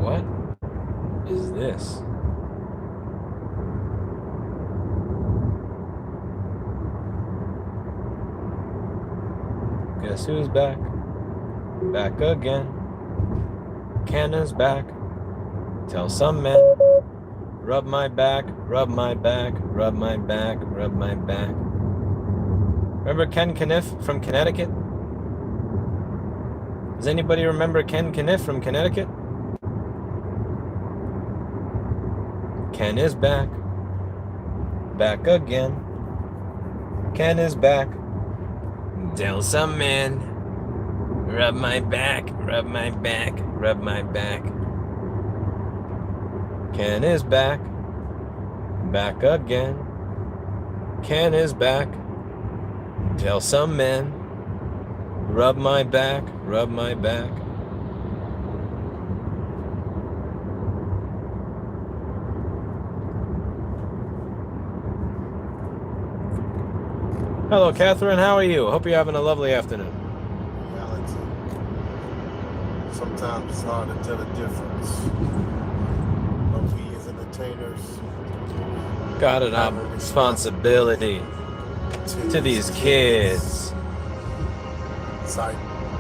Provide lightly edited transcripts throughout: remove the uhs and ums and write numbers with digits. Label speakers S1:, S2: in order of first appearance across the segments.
S1: What is this? Guess who's back? Back again. Canna's back. Tell some men. Rub my back, rub my back, rub my back, rub my back. Remember Ken Kniff from Connecticut? Does anybody remember Ken Kniff from Connecticut? Ken is back. Back again. Ken is back. Tell some man. Rub my back, rub my back, rub my back. Ken is back. Back again. Ken is back. Tell some men. Rub my back, rub my back. Hello, Catherine. How are you? Hope you're having a lovely afternoon.
S2: Reality. Sometimes it's hard to tell the difference. But we as entertainers
S1: got an responsibility to these kids.
S2: Sorry.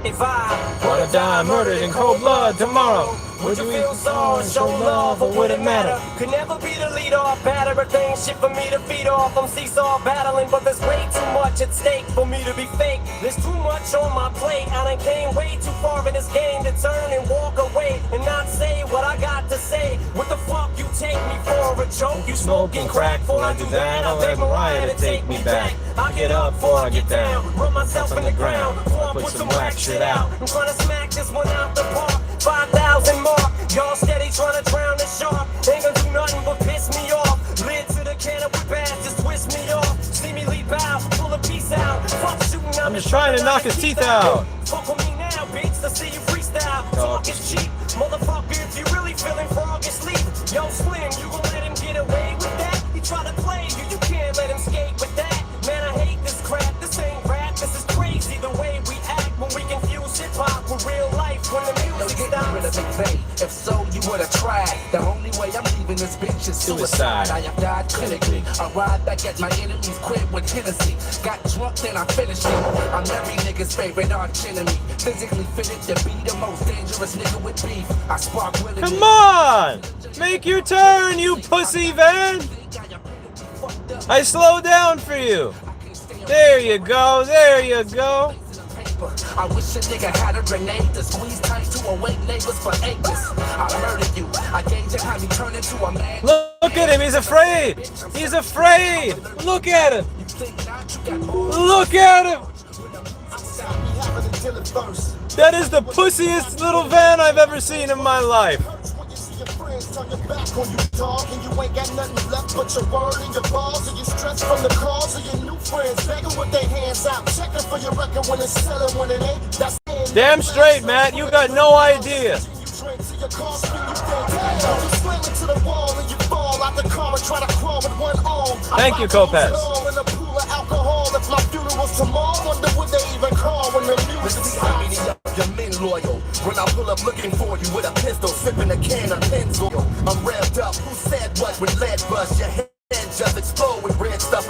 S3: If I
S1: wanna die murdered in cold blood tomorrow,
S3: would you feel sorry, show love, or would it matter? Could never be the lead off, batter, but ain't shit for me to feed off. I'm seesaw battling, but there's way too much at stake for me to be fake. There's too much on my plate, and I came way too far in this game to turn and walk away and not say what I got to say. What the fuck you take me for, a joke? You smoking crack? Before I do that, I beg Mariah to take me back. I get up before I get down, rub myself in the ground, before I put some whack shit out. I'm trying to smack this one out the park. 5,000 more. Y'all steady trying to drown the shark. Ain't gonna do nothing but piss me off. Lid to the can of bass, just twist me off. See me leap out, pull a piece out. Fuck shooting,
S1: I'm just trying to knock his teeth out.
S3: Fuck with me now, bitch. Let's see you freestyle. Talk is cheap, motherfucker. If you really feeling frog asleep, yo Slim, you gon' let him get away with that? He try to play you, you can't let him skate with that. Man, I hate this crap. This ain't rap. This is crazy the way we act when we confuse hip hop with real life. When the music stops.
S4: If so, you would've tried. The only way I'm leaving this bitch is suicide. I have died clinically. I ride back at my enemies, quit with Tennessee. Got drunk, then I finished it. I'm every nigga's favorite arch enemy. Physically fitted to be the most dangerous nigga with beef. I spark willingly.
S1: Come on! Make your turn, you pussy van! I slowed down for you. There you go, there you go.
S4: I wish a nigga had a grenade to squeeze tight to awake neighbors for acres. I murdered you. I gauge how you turn into a man.
S1: Look at him, he's afraid. He's afraid. Look at him. Look at him. That is the pussiest little van I've ever seen in my life.
S2: Turn your back on you, dog, and you ain't got nothing left but your word and your balls, and you stress from the calls of your new friends, begging with their hands out, checking for your record when it's selling, when it ain't. That's
S1: damn straight, Matt. You got no idea. Thank you, Copaz.
S2: If my funeral's tomorrow, wonder would they even call when the music
S4: your men loyal. When I pull up looking for you with a pistol, sipping a can of pencil. I'm revved up. Who said what with lead bust? Your head just explode with red stuff.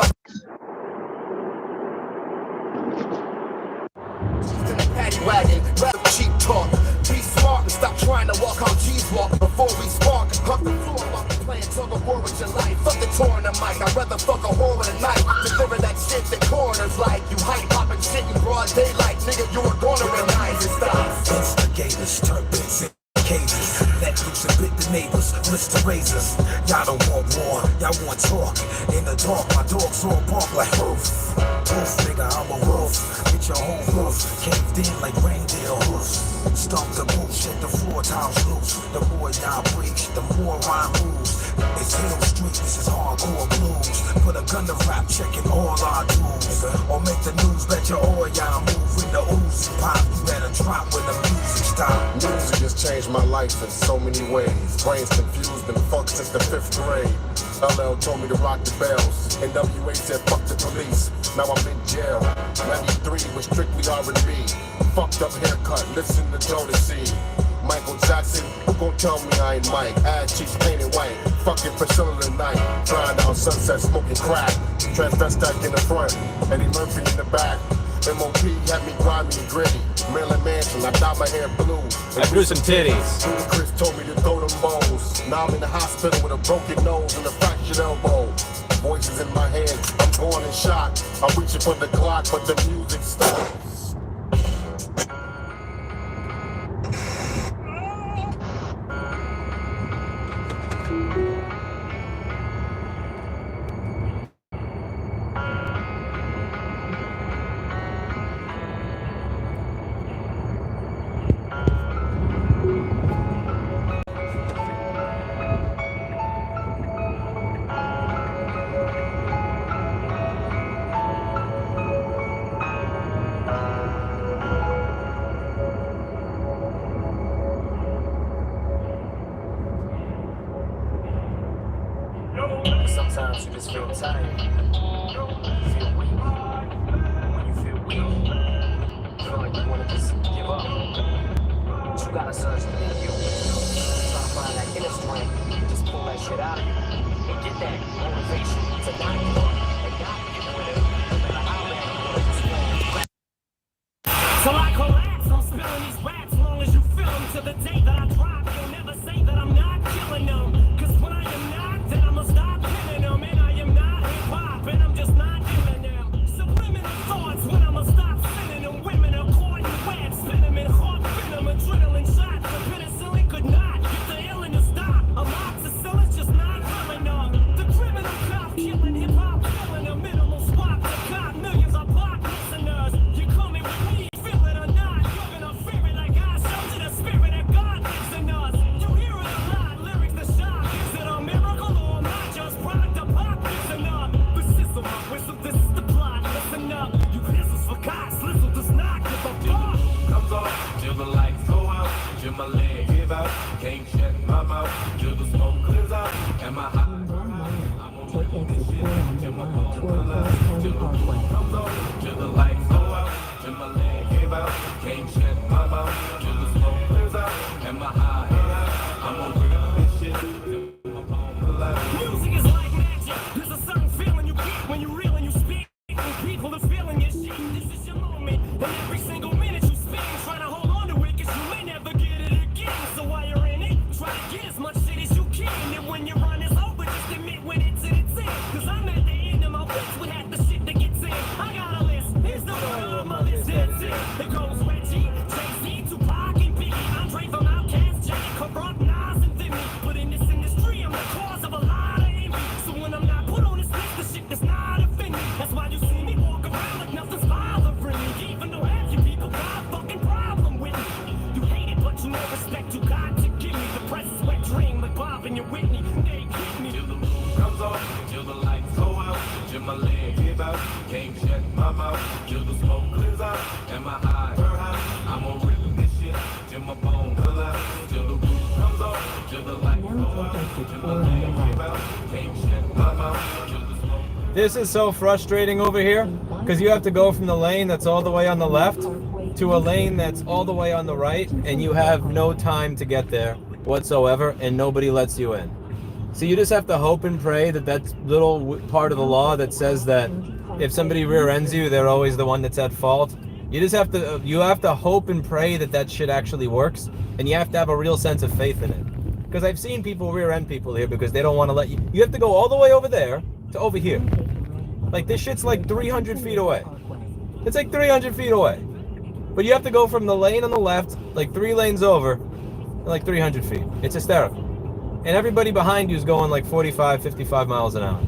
S4: In the paddy wagon, rather cheap talk. Be smart and stop trying to walk on G's walk before we spark. Huck the floor while we playing tug of war with your life. Fuck the tour in the mic. I'd rather fuck a whore with a knife. Deliver that shit that coroners like. You hype popping shit in broad daylight, nigga. You were gonna recognize it. Stop. Instigators, turbulence, cages. Let loose and bit the
S5: saw a bark like hoof. Wolf, nigga, I'm a wolf. Get your whole roof caved in like reindeer hoofs. Stomp the boot, shit the floor, times loose. The more y'all preach, the more rhyme moves. It's Hill Street, this is hardcore blues. Put a gun to rap, checking all our dues. Or make the news, bet your all y'all move in the ooze. Pop, you better drop when the music stop.
S2: Music has changed my life in so many ways. Brains confused, been fucked since the 5th grade. LL told me to rock the bells. NWA said fuck the police. Now I'm in jail. 93 was strictly R&B. Fucked up haircut, listen to Jodeci. Michael Jackson, who gon' tell me I ain't Mike? Ass cheeks painted white, fucking Priscilla tonight. Flying down Sunset, smoking crack. Transvestite in the front, Eddie Murphy in the back. MOP had me grimy and gritty. Maryland Mansion, I dyed my hair blue.
S1: I drew some titties.
S2: Chris told me to throw them bows. Now I'm in the hospital with a broken nose and a fractured elbow. Voices in my head, I'm going in shock. I'm reaching for the clock, but the music stops.
S3: Sometimes you just feel tired. You feel weak. When you feel weak, you feel like you want to just give up. But you gotta search within you. Try to find that inner strength. Just pull that shit out of you. And get that motivation to not give up. And not give with it. No matter how bad you want to just fall. Till I collapse, I'm spilling these raps. Long as you feel them to the day that I drop. You'll never say that I'm not killing them. Cause when I am not, then I'ma stop killing them. And I am not hip-hop, and I'm just not killing them. Subliminal thoughts when I'ma stop sending them. Women are caught in webs, spin them in heart venom, adrenaline shots. The penicillin could not get the illness to stop. Amoxicillin's just not real enough. The criminal cop killing hip-hop, killing a minimal swap. The cop millions of pop listeners. You coming with me, feel it or not. You're gonna fear it like I showed you the spirit that God lives in us. You hear it a lot, lyrics the shock. Is it a miracle or am I just product of pop? Listen up, this is my whistle, this is the plot. Listen up, you pistols for cops, Lizzle does not give a fuck.
S6: Comes on, till the lights go out, till my leg give out, can't shut my mouth, till the smoke clears out, and my high. I'm on this shit, till my phone pull out, till the roof comes on, till the lights go out, till my leg give out, can't shut my mouth, till the smoke clears out, and my high head out. I'm on this shit, till my phone pull out.
S3: Music is like magic. There's a certain feeling you get when you reel and you speak. When people are feeling your shit, this is your moment. And every single minute you spend trying to hold on to it, cause you may never get it again. So while you're in it, try to get as much shit as you can. And when your run is over, just admit when it's in its end. Cause I'm at the end of my wits with half the shit that gets in. I got a list, here's the order of my list, that's it. It goes Reggie, Jay-Z, Tupac, and Biggie. Andre from Outkast, Jay, Corrupt, Nas, and Demi. But in this industry, I'm the cause of a lot of envy. So when I'm not put on this list, the shit that's not offending. That's why you see me walk around like nothing's bothering me. Even though half you people got a fucking problem with me. You hate it, but you know respect you got to give me. The press is wet dream like Bob and your Whitney. They get me.
S6: Till the roof comes on, till the lights go out, till my leg give out, can't shut my mouth, till the smoke clears out, and my high, her high. I'm gonna rip this shit, till my bone pull out, till the roof comes on, till the lights go out, till my leg give out, can't shut my mouth, till the smoke.
S1: This is so frustrating over here because you have to go from the lane that's all the way on the left to a lane that's all the way on the right, and you have no time to get there whatsoever, and nobody lets you in. So you just have to hope and pray that that little part of the law that says that if somebody rear ends you, they're always the one that's at fault. You just have to hope and pray that that shit actually works, and you have to have a real sense of faith in it. Because I've seen people rear end people here because they don't want to let you. You have to go all the way over there to over here. Like this shit's like 300 feet away. It's like 300 feet away. But you have to go from the lane on the left, like 3 lanes over, like 300 feet. It's hysterical. And everybody behind you is going like 45, 55 miles an hour.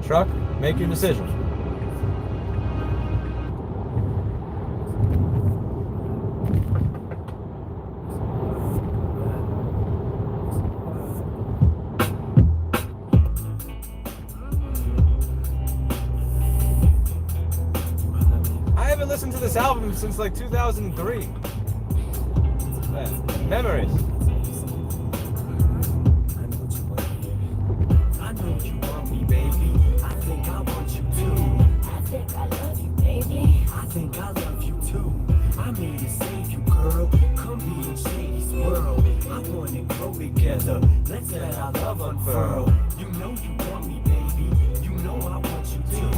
S1: Truck, make your decision. I haven't listened to this album since like 2003. Man, memories.
S3: I know you want me, baby. I think I want you too.
S7: I think I love you, baby.
S3: I think I love you too. I'm here to save you, girl. Come be in Shady's world. I wanna grow together. Let's let our love unfurl. You know you want me, baby. You know I want you too.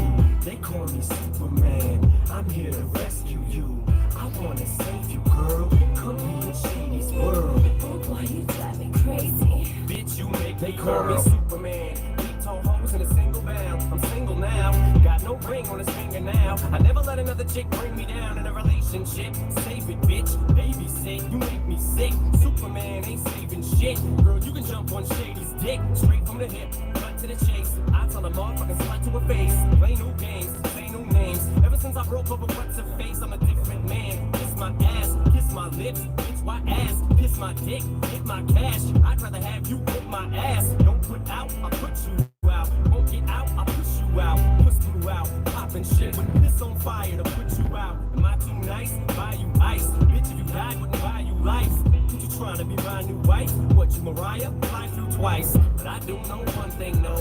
S3: They call me Superman. I'm here to rescue you. I wanna save you, girl. Come be in Shady's world.
S7: Oh boy, you drive me crazy.
S3: Bitch, you make me call me Superman. Deep toe hoes in a single bound. I'm single now. Got no ring on his finger now. I never let another chick bring me down in a relationship. Save it, bitch. Babysit. You make me sick. Superman ain't saving shit. Girl, you can jump on Shady's dick. Straight from the hip. Cut to the chase. I tell a motherfucking slut to her face. Play no games. Say no names. Ever since I broke up with what's her face, I'm a different man. Kiss my ass. Kiss my lips. Bitch, why ass? Kiss my dick. Hit my cash. I'd rather have you whip my ass. Don't put out. I'll put you out. Won't get out. I'll push you out. Push you out. Popping shit with this on fire to put you out. Am I too nice? Buy you ice. Bitch, if you died, wouldn't buy you life. You trying to be my new wife? What, you Mariah? Fly through twice. But I do know one thing, no.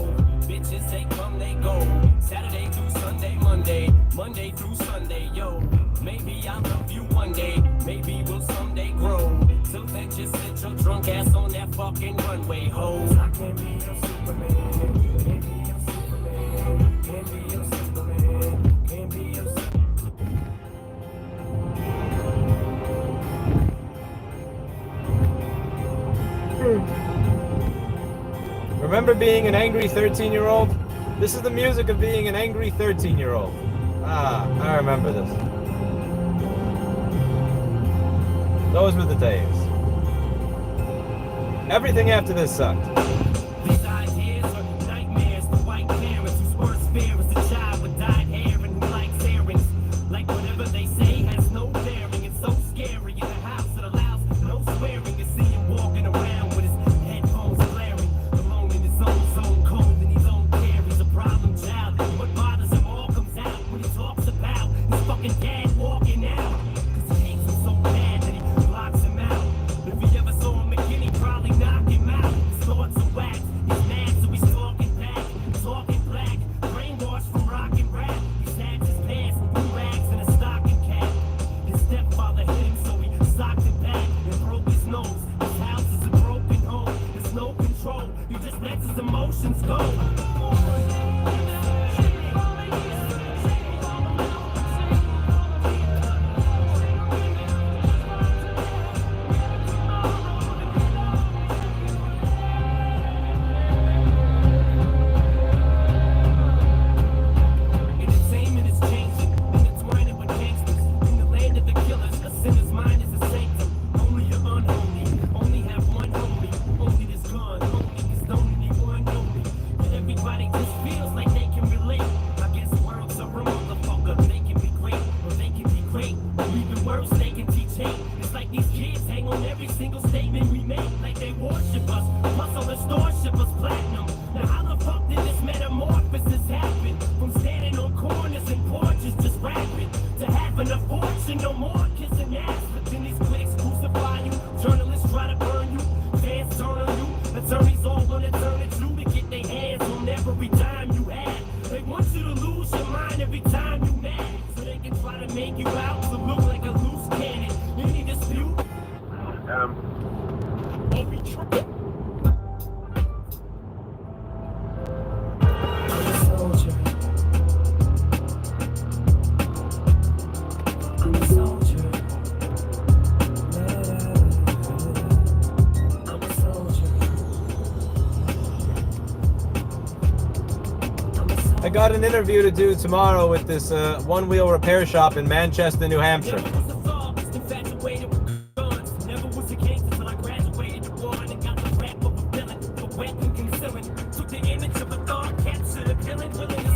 S3: Bitches, they come, they go. Saturday through Sunday, Monday. Monday through Sunday, yo. Maybe I'll love you one day. Maybe we'll someday grow. Till then, just sit your drunk ass on that fucking runway, hoes. I can't be your Superman. Can't be your Superman. Can't be your Superman. Can't be your Superman.
S1: Remember being an angry 13-year-old? This is the music of being an angry 13-year-old. Ah, I remember this. Those were the days. Everything after this sucked.
S3: These ideas are nightmares. The white parents whose worst fear is a child with dyed hair and who likes errands. Like whatever they say has no bearing. It's so scary in a house that allows no swearing. To see him walking around with his headphones blaring, alone in his own zone, cold in his own care. He's a problem child. What bothers him all comes out when he talks about his fucking dad walking out. Cause he hates him so bad that he blocks him out. If he ever saw him again, he'd probably knock him out. His thoughts are whack. He's mad, so he's talking back. Talking black. Brainwashed from rock and rap. He's had his pants, blue rags, and a stocking cap. His stepfather hit him, so he socked it back and broke his nose. His house is a broken home. There's no control. He just lets his emotions go. Entertainment is changing, intertwining with gangsters. In the land of the killers, a sinner's mind is a sanctum. Only the unholy, only have one homie. Only this gun, only cause only anyone know me. But everybody just feels like they can relate. I guess worlds are a motherfucker. They can be great, or they can be great. Or even worse, they can teach hate. It's like these kids hang on every single statement we make. Like they worship us, plus all the store ship us platinum. Now how the fuck did this metamorphosis happen? From standing on corners and porches just rapping, to having a fortune, no more kissing ass. But then these critics crucify you, journalists try to burn you, fans turn on you, attorneys all wanna turn it true to get their hands on every dime you had. They want you to lose your mind every time you mad, so they can try to make you out to look like a loose cannon. Any dispute? Every truck. I'm a soldier. I'm a soldier. I'm a soldier.
S1: I got an interview to do tomorrow with this one-wheel repair shop in Manchester, New Hampshire.
S3: Never was a thug, just infatuated with guns. Never was a gangster until I graduated the war and got the rap of a villain. The weapon concealing. Took the image of a thug, captured a villain, willing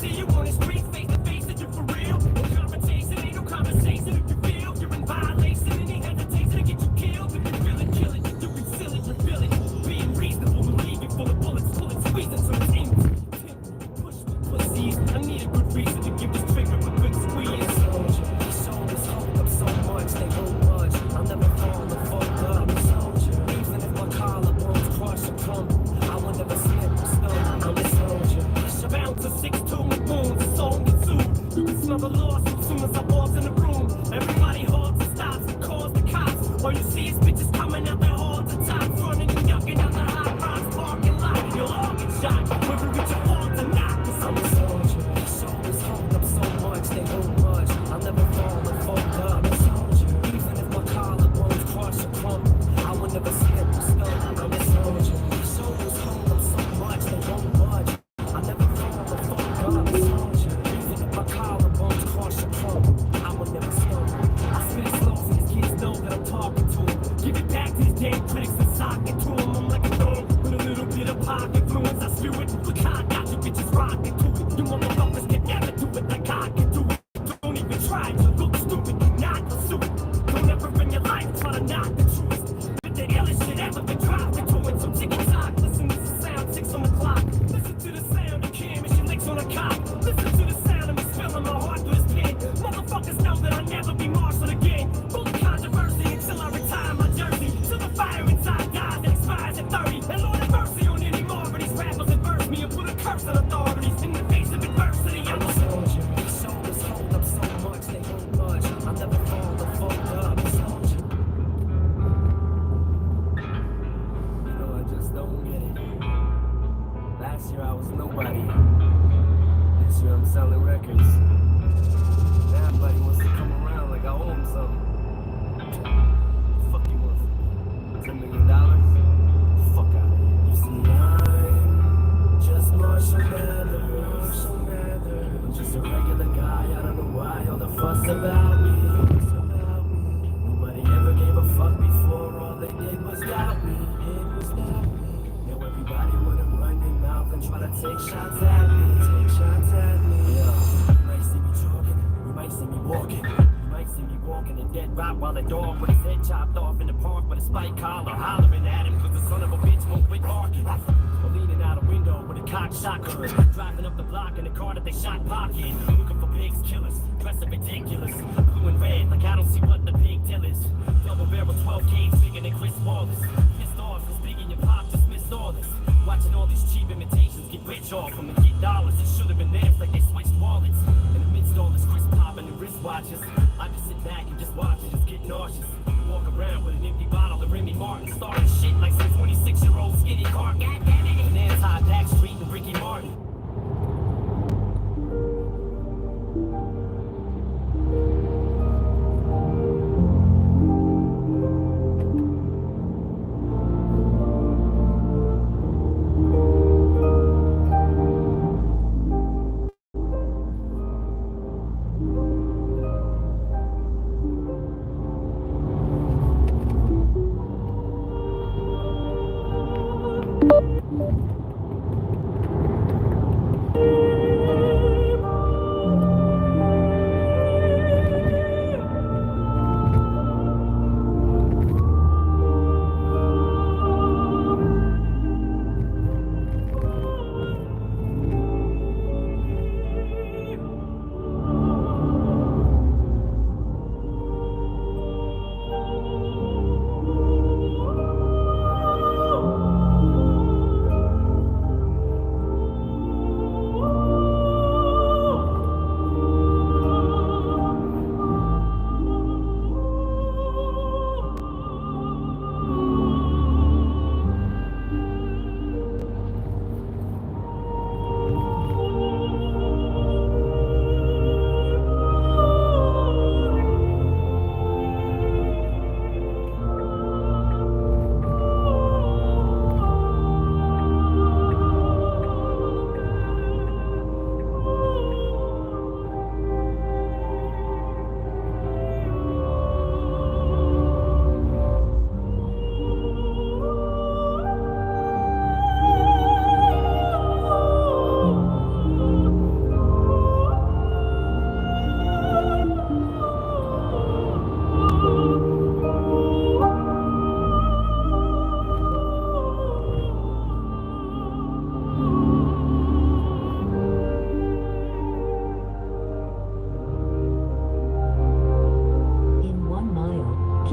S3: see you on the streets, face to face, and you for real. No confrontation, ain't no conversation. If you feel you're in violation, any hesitation to get you killed. If you feel it, kill it. You conceal it, reveal it. Being reasonable, believe it, full of bullets, pull it, squeeze it, so it's aim. Push the pussies. I need a good reason to give this trigger a good squeeze. Soldier, these shoulders hold up so much, they won't budge. I'll never fall the fuck up. Soldier, even if my collarbones crush and crumble, I will never slip or stumble. I'm a soldier. Push around to 6'2" with wounds, a song and two. You can smell the loss as soon as I walk in the room. Everybody halts and stops and calls the cops. All you see is bitches coming out their halls and tops, running and ducking out the hot rods parking lot. You'll all get shot, whether it's your fault or not. 'Cause I'm a soldier. These shoulders hold up so much, they won't budge. I'll never fall or fold up. I'm a soldier. Even if my collarbones crush and crumble, I will never slip or stumble. I'm a soldier. These shoulders hold up so much, they won't budge. I'll never fall or fold up. I'm a soldier. Even if my collarbones crush and crumble, I will never stumble. I spit it slow so these kids know that I'm talking to them. Give it back to these damn critics and sock it to them. I'm like a dog with a little bit of pocket influence. I spew it. Look how I got you bitches rocking to it. You motherfuckers can never do it like I can do it. Don't even try to look stupid, not pursue it. Don't ever in your life try to knock the truest. But the illest shit ever been dropped into it. So tick and tock, listen to the sound, 6 on the clock. Listen to the sound of Cam and she licks on a cock. Listen to the sound of me spilling my heart through this pen. Motherfuckers know that I'll never be marshaled again. Full of controversy until I retire my jersey. Till the fire inside dies and expires at 30. And Lord have mercy on any more of these rappers that verse me and put a curse on authorities in the face of adversity. I'm a soldier. These shoulders hold up so much, they won't budge. I'll never fall or fold up. I'm a soldier. You know, I just don't get it. Last year I was nobody. This year I'm selling records. Now everybody wants to come around like I owe them something. Fuck you want? $10 million? Fuck out of here. You see, I'm just Marshall Mathers. I'm just a regular guy. I don't know why all the fuss about me. Nobody ever gave a fuck before. All they did was doubt me. Now everybody wanna run their mouth and try to take shots at me. Yeah. You might see me jogging. You might see me walking. You might see me walking a dead rot while a dog with his head chopped off in the park with a spike collar hollering at him 'cause the son of a bitch won't quit barking. Or leaning out a window with a cocked shotgun, driving up the block in the car that they shot pocket, looking for pigs killers, dressing ridiculous, blue and red like I don't see what the big deal is. Double barrel 12 gauge bigger than Chris Wallace. Pissed off and speaking your pop dismissed all this. Watching all these cheap imitations get rich off them and get dollars. It should have been theirs like they switched wallets. And amidst all this Chris popping and wristwatches, I just sit back and just watch it, just get nauseous. Walk around with an empty bottle of Remy Martin, starting shit like some 26-year-old skinny car. God damn it, and anti-Backstreet and Ricky Martin.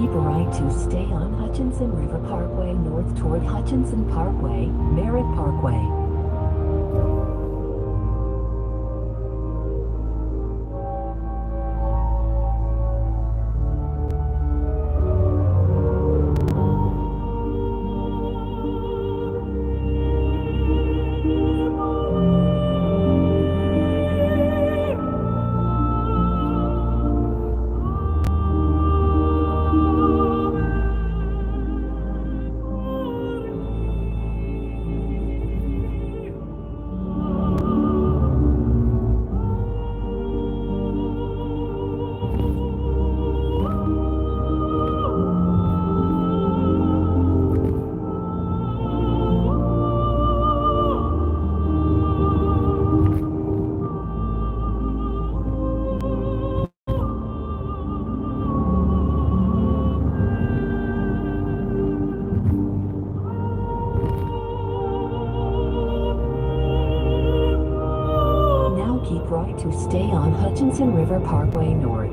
S8: keep right to stay on Hutchinson River Parkway north toward Hutchinson Parkway, Merritt Parkway. Keep right to stay on Hutchinson River Parkway north.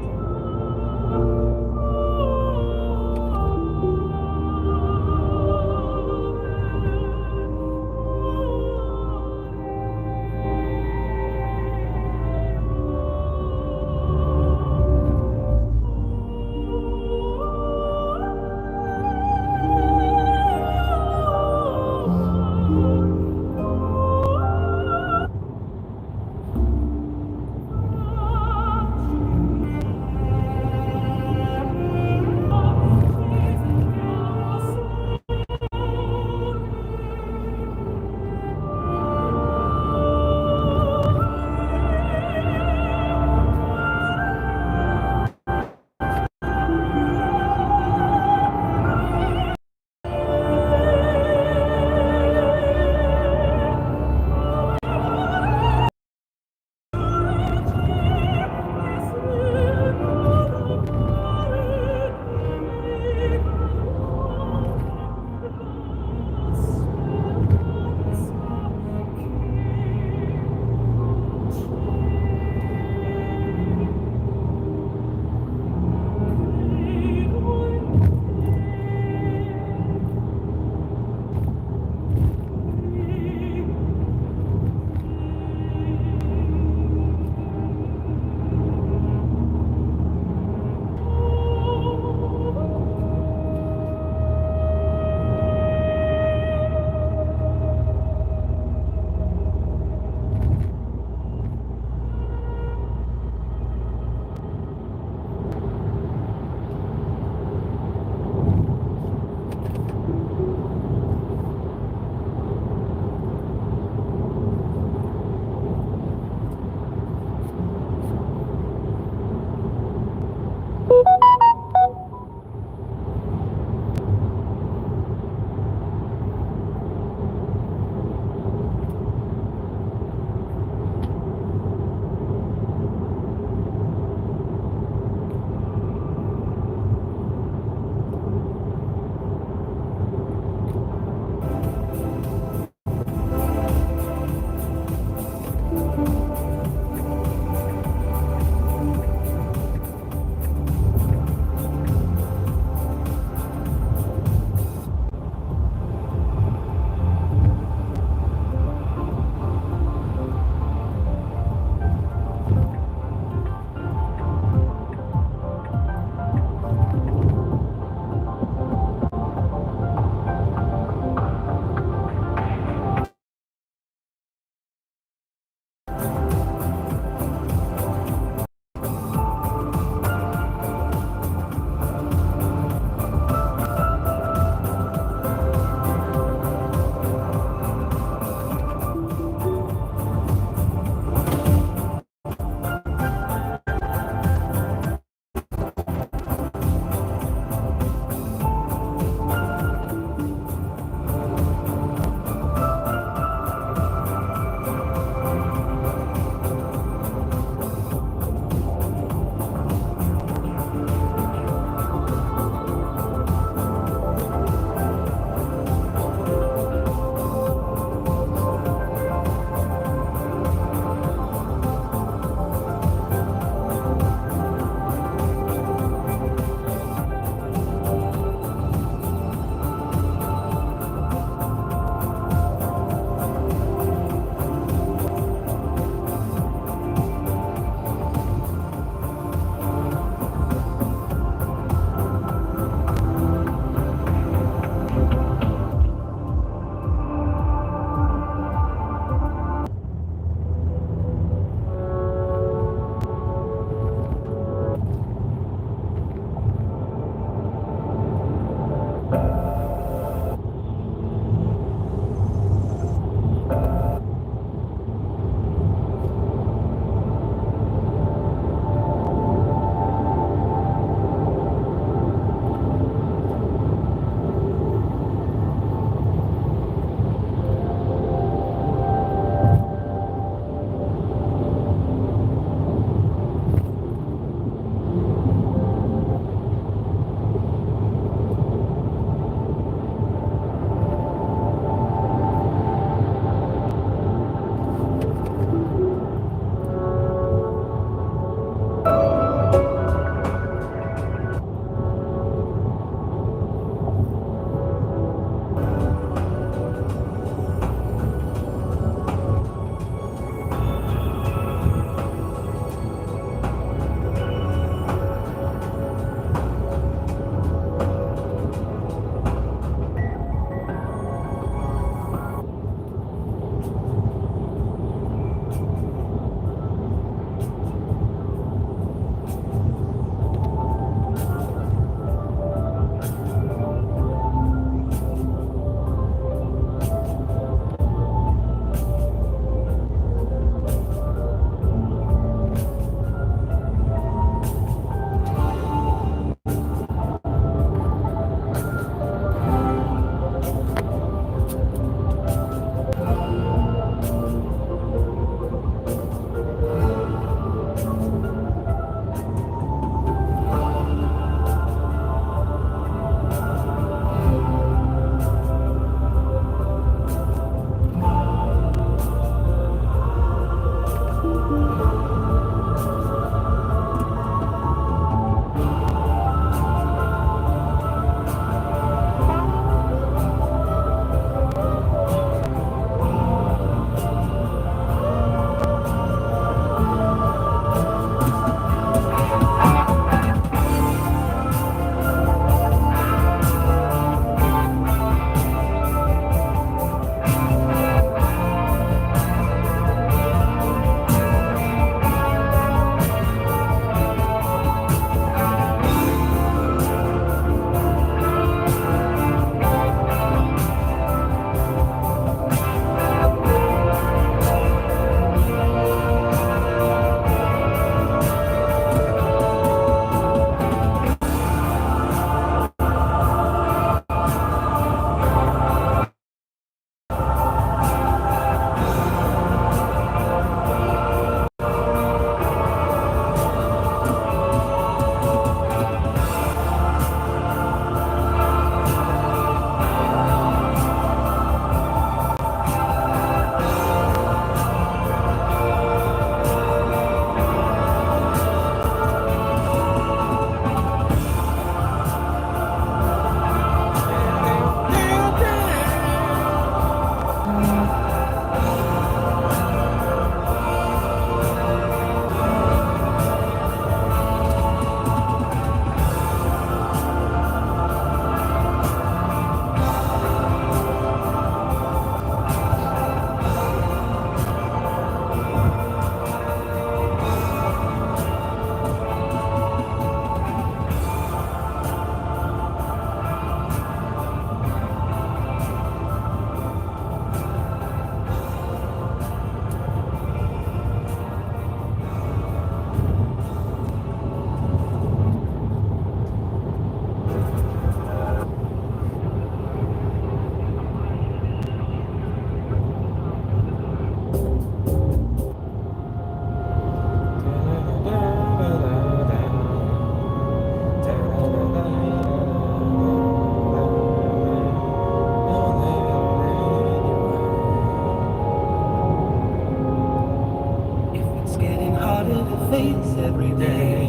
S3: face every day.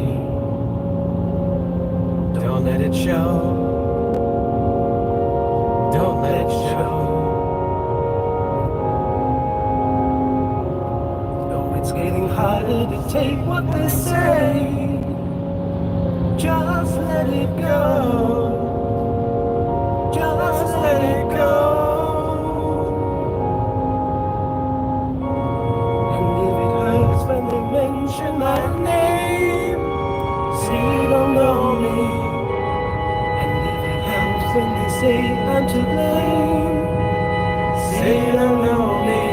S1: Don't let it show. Don't let it show.
S3: So it's getting harder to take what they say. Just let it go. Just let it go. And if it hurts when they mention my name, say you don't know me. And if it helps when they say I'm to blame, say you don't know me.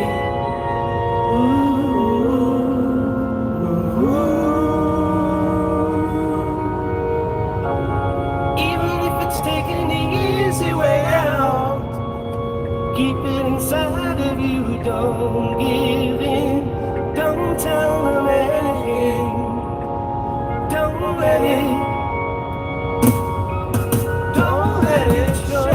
S3: Even if it's taking the easy way out, keep it inside of you, don't give in. Don't tell them anything. Don't let it show.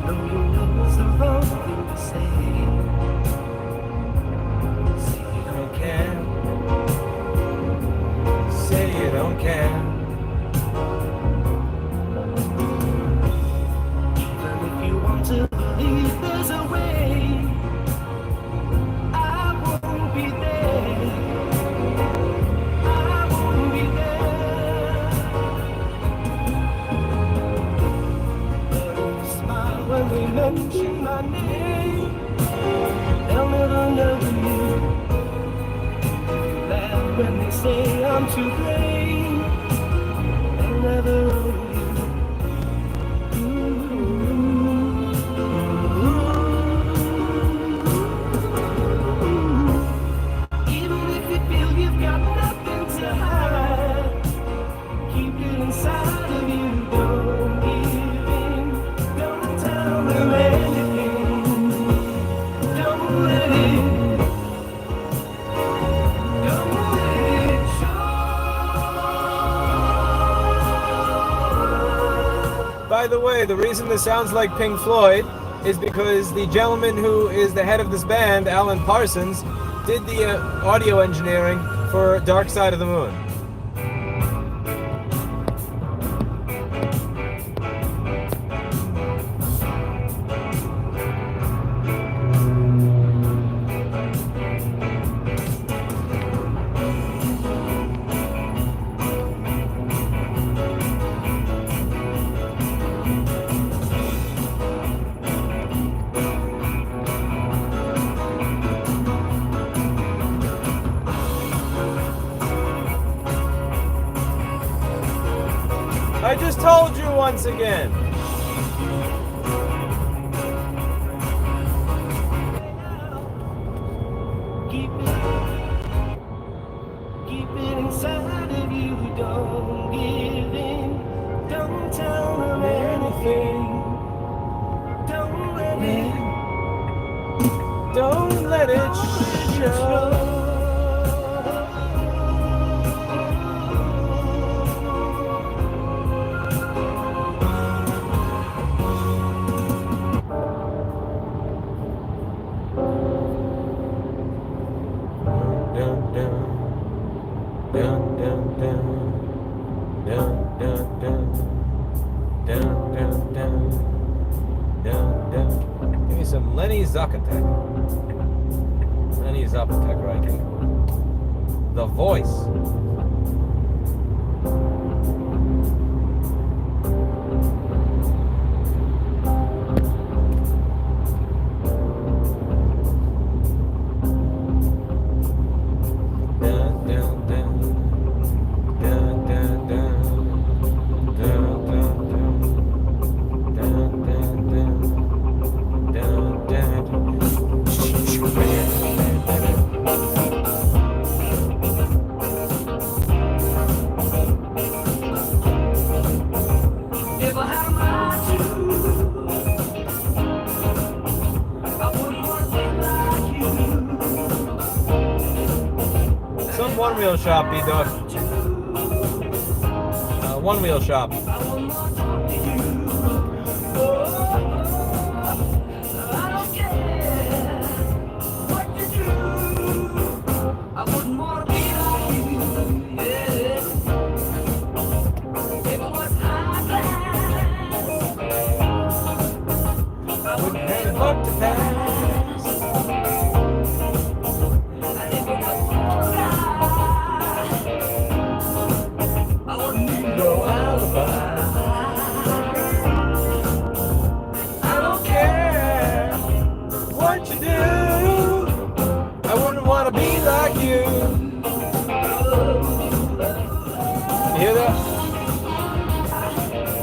S3: Though you know it's the wrong thing to say, say you don't care.
S1: Say you don't care.
S3: Even if you want to believe there's a way, I won't be there. I won't be there. But if you smile when they mention my name, they'll never know you. Laugh when they say I'm to blame, they'll never own you. Even if you feel you've got nothing to hide, keep it inside of you, don't give in. Don't tell them anything. Don't let it show.
S1: By the way, the reason this sounds like Pink Floyd is because the gentleman who is the head of this band, Alan Parsons, did the audio engineering for Dark Side of the Moon. I just told you once again.
S3: Keep it inside of you, don't give in. Don't tell them anything. Don't let it show.
S1: Give me some Lenny Zuckertech. Lenny Zuckertech right here. The Voice. some one-wheel shop, B-Dog. One-wheel shop.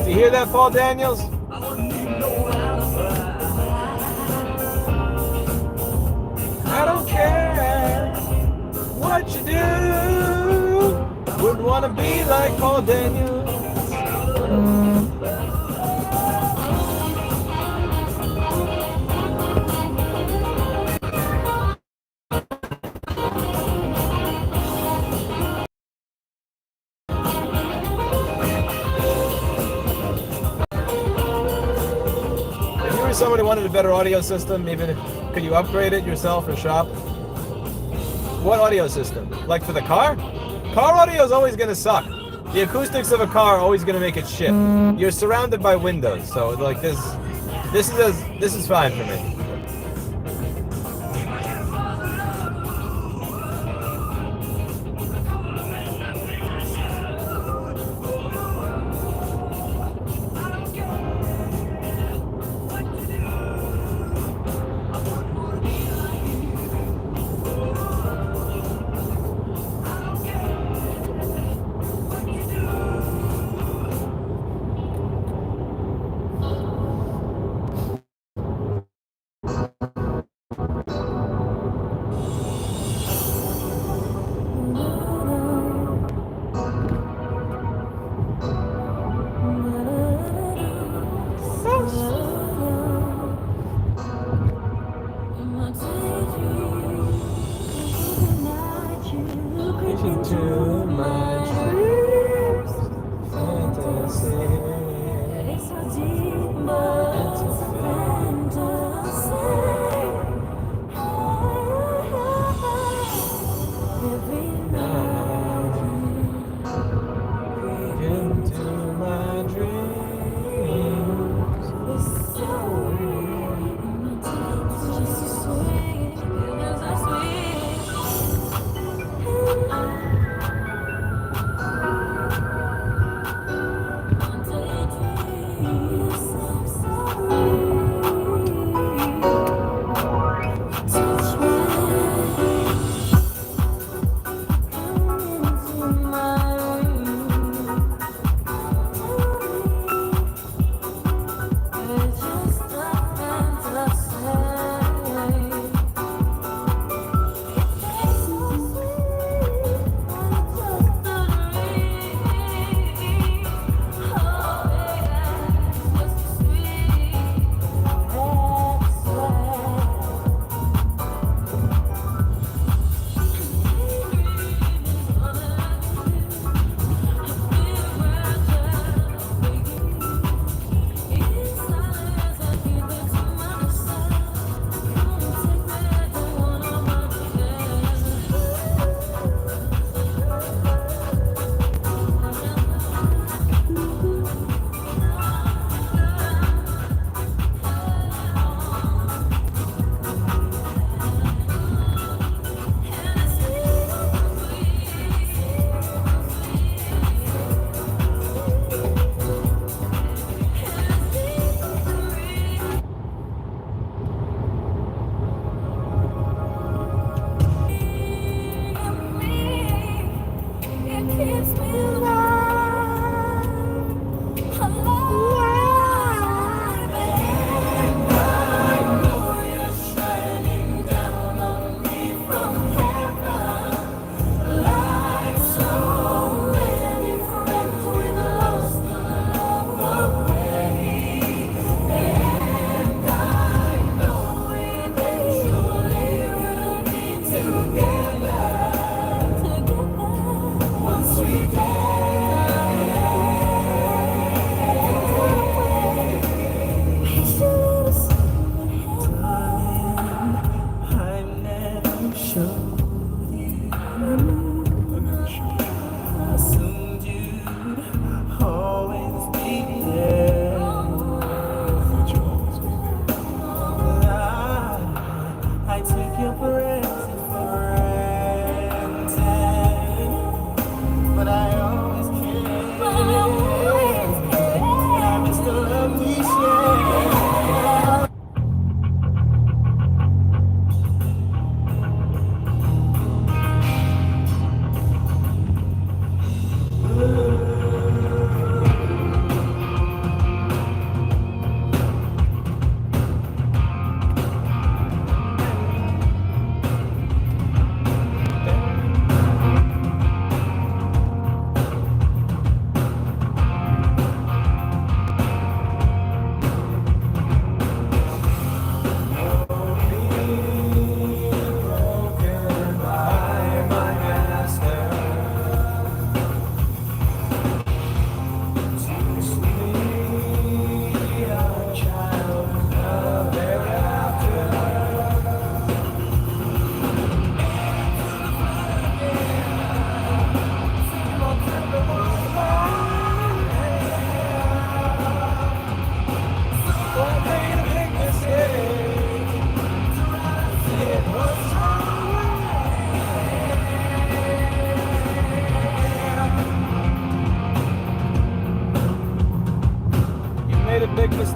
S1: You hear that, Paul Daniels? I don't care what you do. Wouldn't want to be like Paul Daniels. Somebody wanted a better audio system, even if, could you upgrade it yourself or shop? What audio system? Like for the car? Car audio is always going to suck. The acoustics of a car are always going to make it shit. You're surrounded by windows, so like this is fine for me.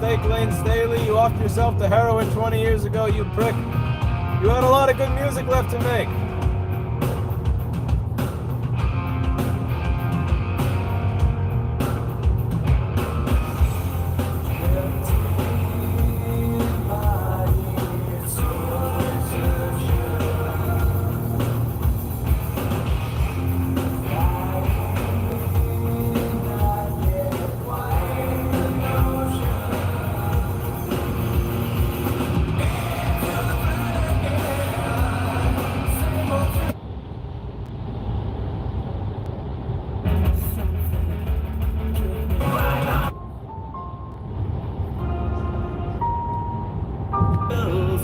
S1: Steak Lane Staley. You offed yourself to heroin 20 years ago, you prick. You had a lot of good music left to make.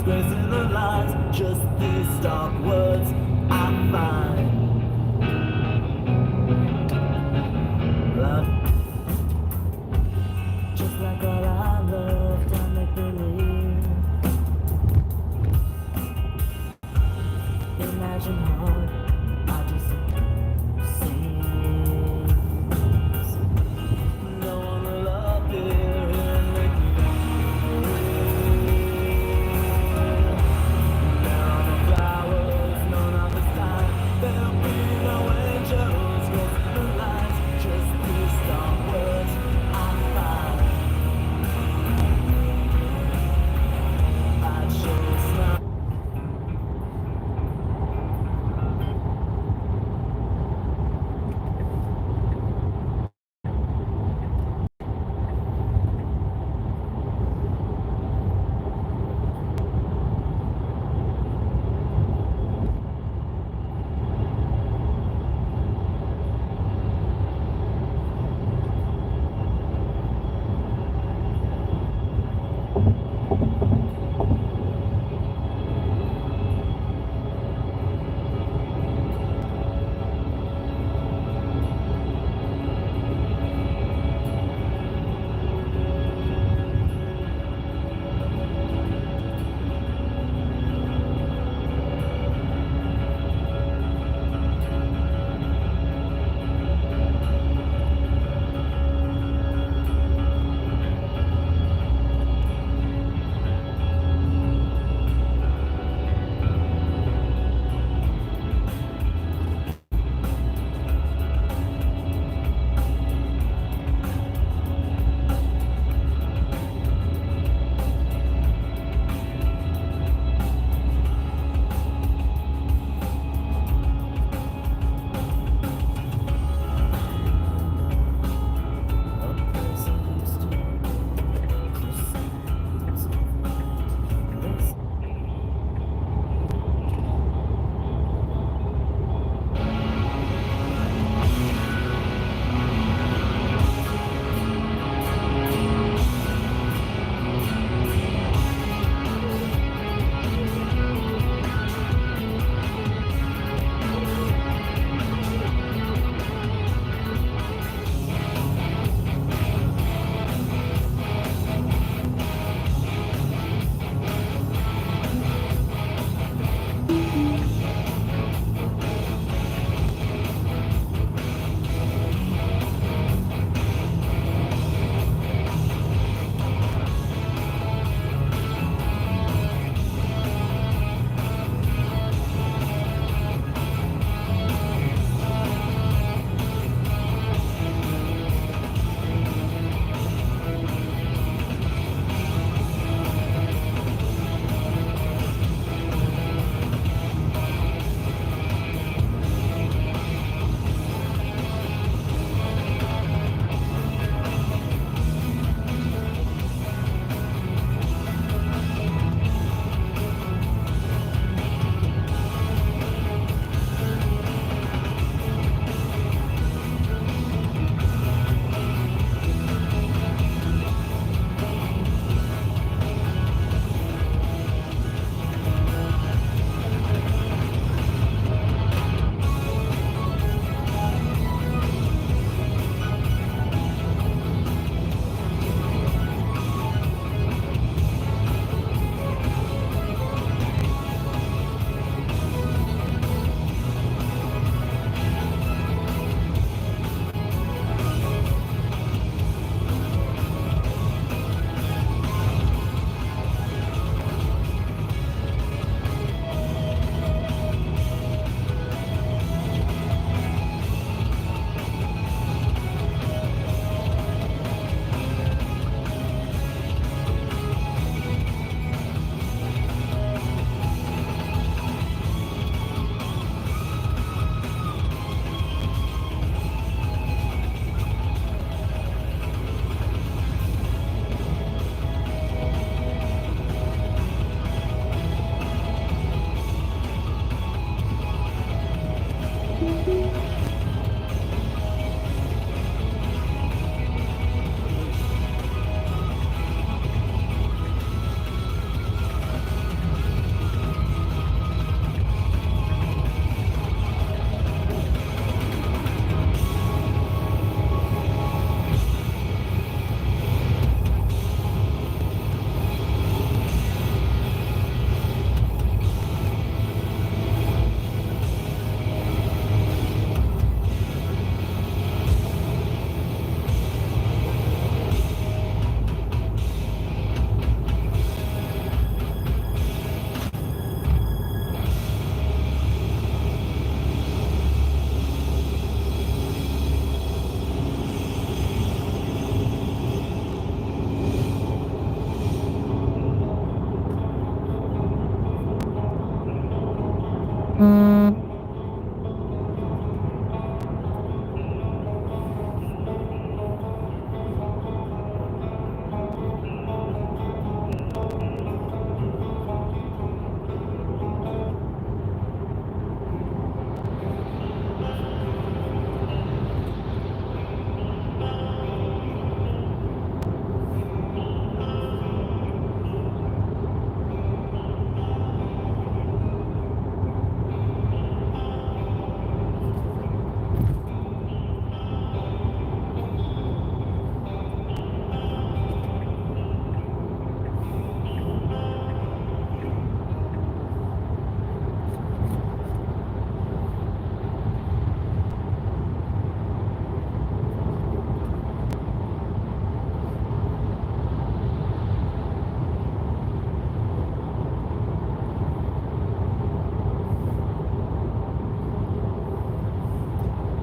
S9: Gracing the lines, just these stock words I find. Love, just like all I loved, I make believe. Imagine hard, I just sing. No one will love it and make me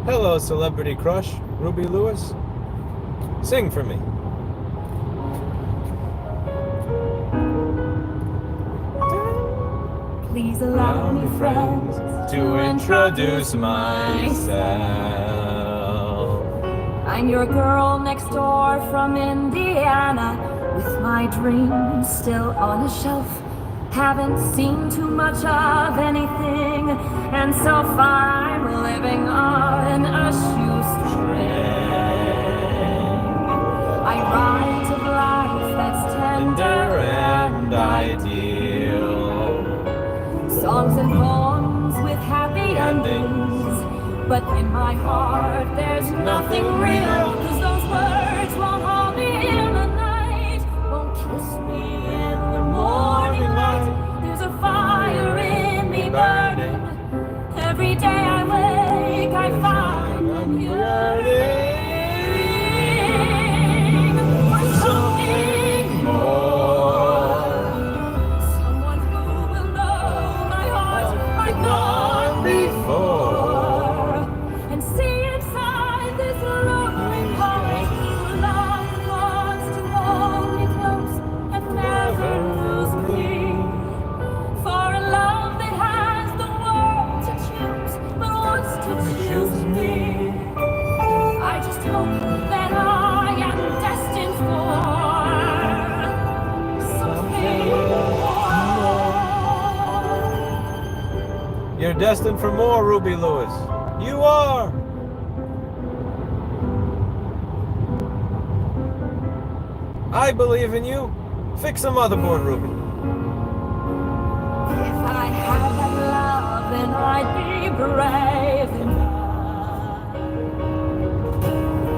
S1: Hello, celebrity crush, Ruby Lewis. Sing for me.
S8: Please allow me, friends,
S1: to introduce myself.
S8: I'm your girl next door from Indiana, with my dreams still on a shelf. Haven't seen too much of anything, and so far I'm living on a shoestring. I write of life that's tender and ideal, songs and poems with happy endings, but in my heart there's nothing real, 'cause those words won't hold me in the night, won't kiss me in the morning light. There's a fire in me burning. Every day I wake I find I'm yearning for something more. Someone who will know my heart like none before, and see inside this lonely heart who love wants to hold me close and never lose me. For a love that has the world to choose, but wants to choose me. I just hope that I am destined for something more.
S1: You're destined for more, Ruby Lewis. You are. I believe in you. Fix a motherboard, Ruby.
S8: If I had that love, then I'd be brave enough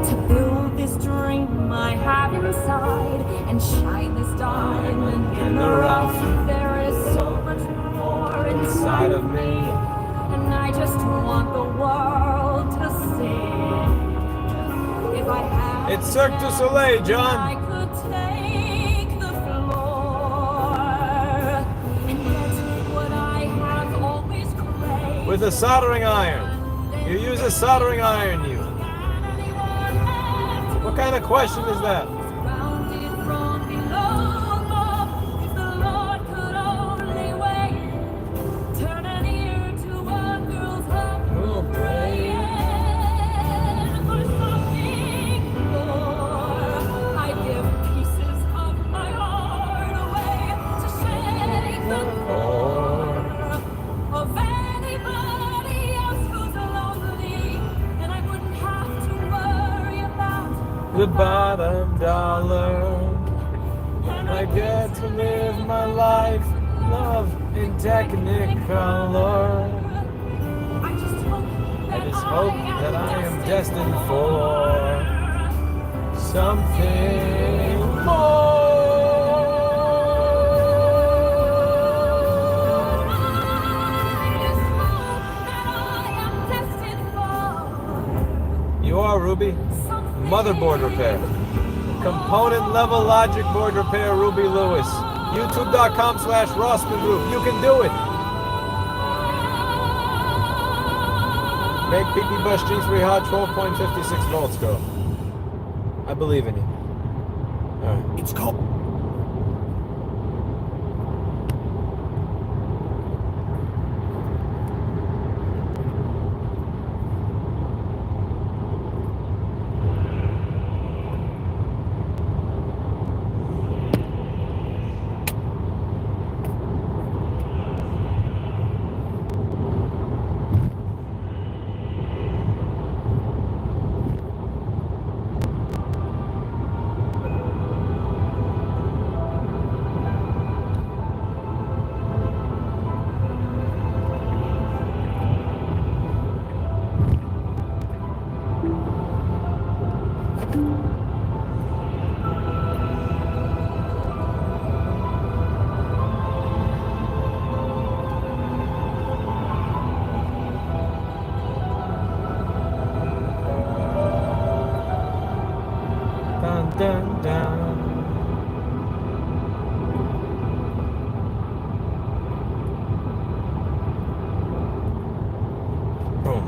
S8: to build this dream I have inside and shine this diamond in the rough. There is so much more inside of me, and I just want the world to see. If I had
S1: It's Cirque du Soleil,
S8: I
S1: John.
S8: could take the floor and get what I have always craved.
S1: With a soldering iron. You use a soldering iron, you. What kind of question is that?
S8: Surrounded from below above, if the Lord could only wait, turn an ear to a girl's humble praying for something more. I give pieces of my heart away to shake the core of anybody else who's lonely, and I wouldn't have to worry about
S1: The bottom dollar. And I get to live my life, love in technicolor.
S8: I just hope
S1: that I am destined for something more. You are, Ruby. Motherboard repair. Component level logic board repair, Ruby Lewis. YouTube.com/Rossman Group. You can do it. Make PP Bus G3 hot, 12.56 volts go. I believe in you. All right.
S5: It's called.
S1: Dun, dun. Boom.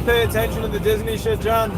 S1: pay attention to the Disney shit, John?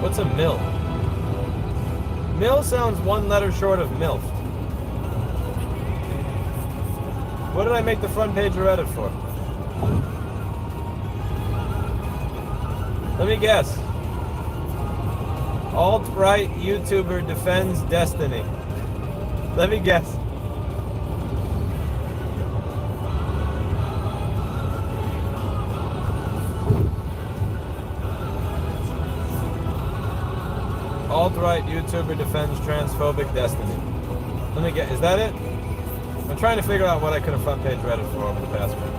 S1: What's a mill? Mill sounds one letter short of MILF. What did I make the front page of Reddit for? Let me guess. Alt-right YouTuber defends Destiny. Let me guess. Alt-right YouTuber defends transphobic Destiny. Let me get, is that it? I'm trying to figure out what I could have front page Reddit for over the past week.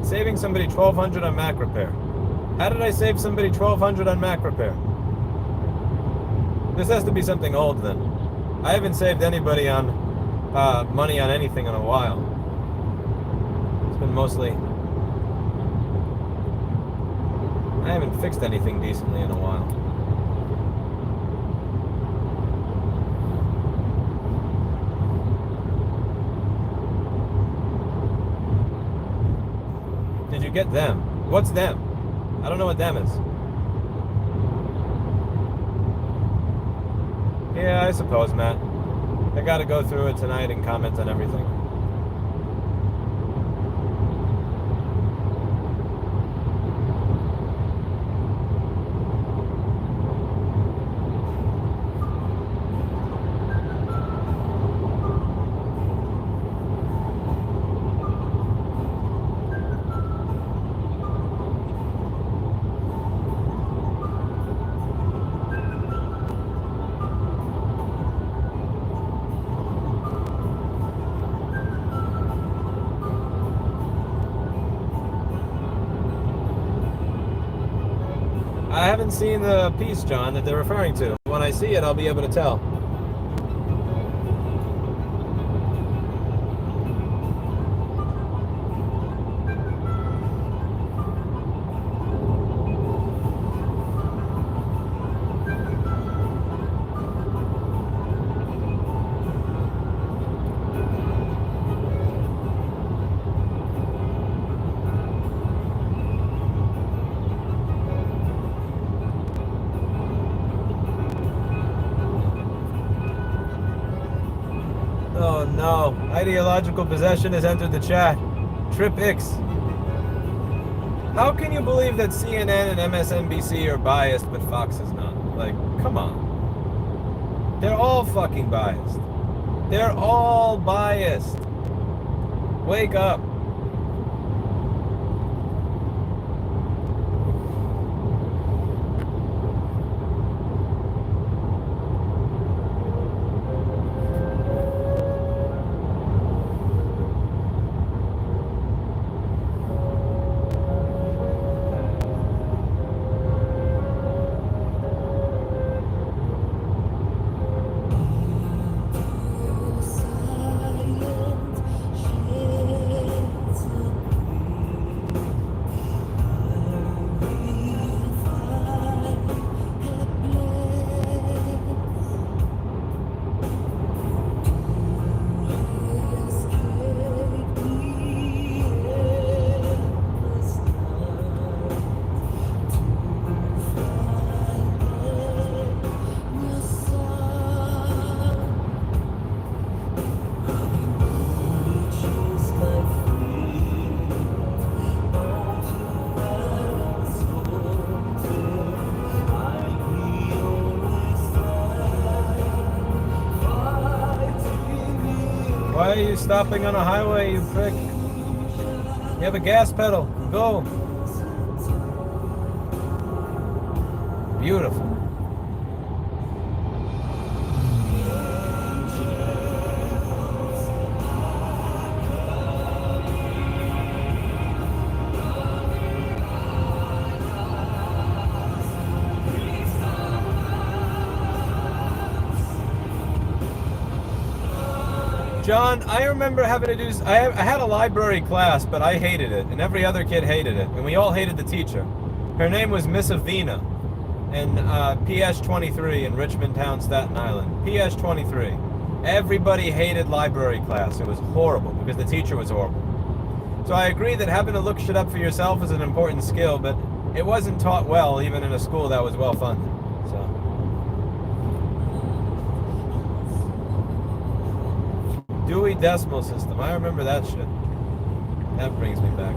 S1: Saving somebody $1,200 on Mac repair. How did I save somebody $1,200 on Mac repair? This has to be something old then. I haven't saved anybody on money on anything in a while. It's been mostly... I haven't fixed anything decently in a while. Did you get them? What's them? I don't know what them is. Yeah, I suppose, Matt. I gotta go through it tonight and comment on everything. I haven't seen the piece, John, that they're referring to. When I see it, I'll be able to tell. Oh no, ideological possession has entered the chat. Trip X. How can you believe that CNN and MSNBC are biased but Fox is not? Like, come on. They're all fucking biased. They're all biased. Wake up. Why are you stopping on a highway, you prick? You have a gas pedal. Go. Beautiful. John, I remember having to do, I had a library class, but I hated it, and every other kid hated it, and we all hated the teacher. Her name was Miss Avina, in PS 23 in Richmond Town, Staten Island. PS 23. Everybody hated library class. It was horrible, because the teacher was horrible. So I agree that having to look shit up for yourself is an important skill, but it wasn't taught well, even in a school that was well funded. So. Dewey Decimal System. I remember that shit. That brings me back.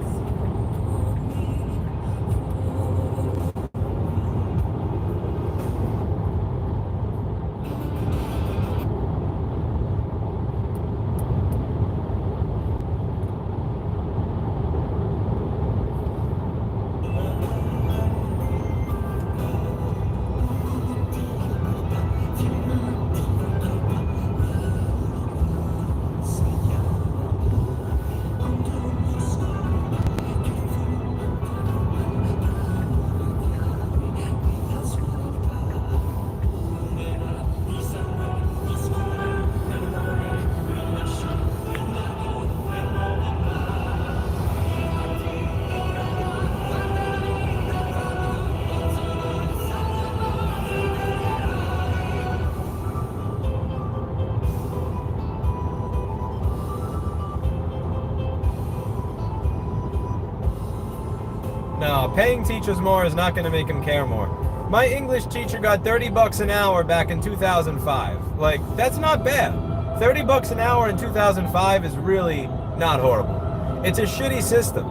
S1: No, paying teachers more is not going to make them care more. My English teacher got $30 an hour back in 2005. Like, that's not bad. $30 an hour in 2005 is really not horrible. It's a shitty system.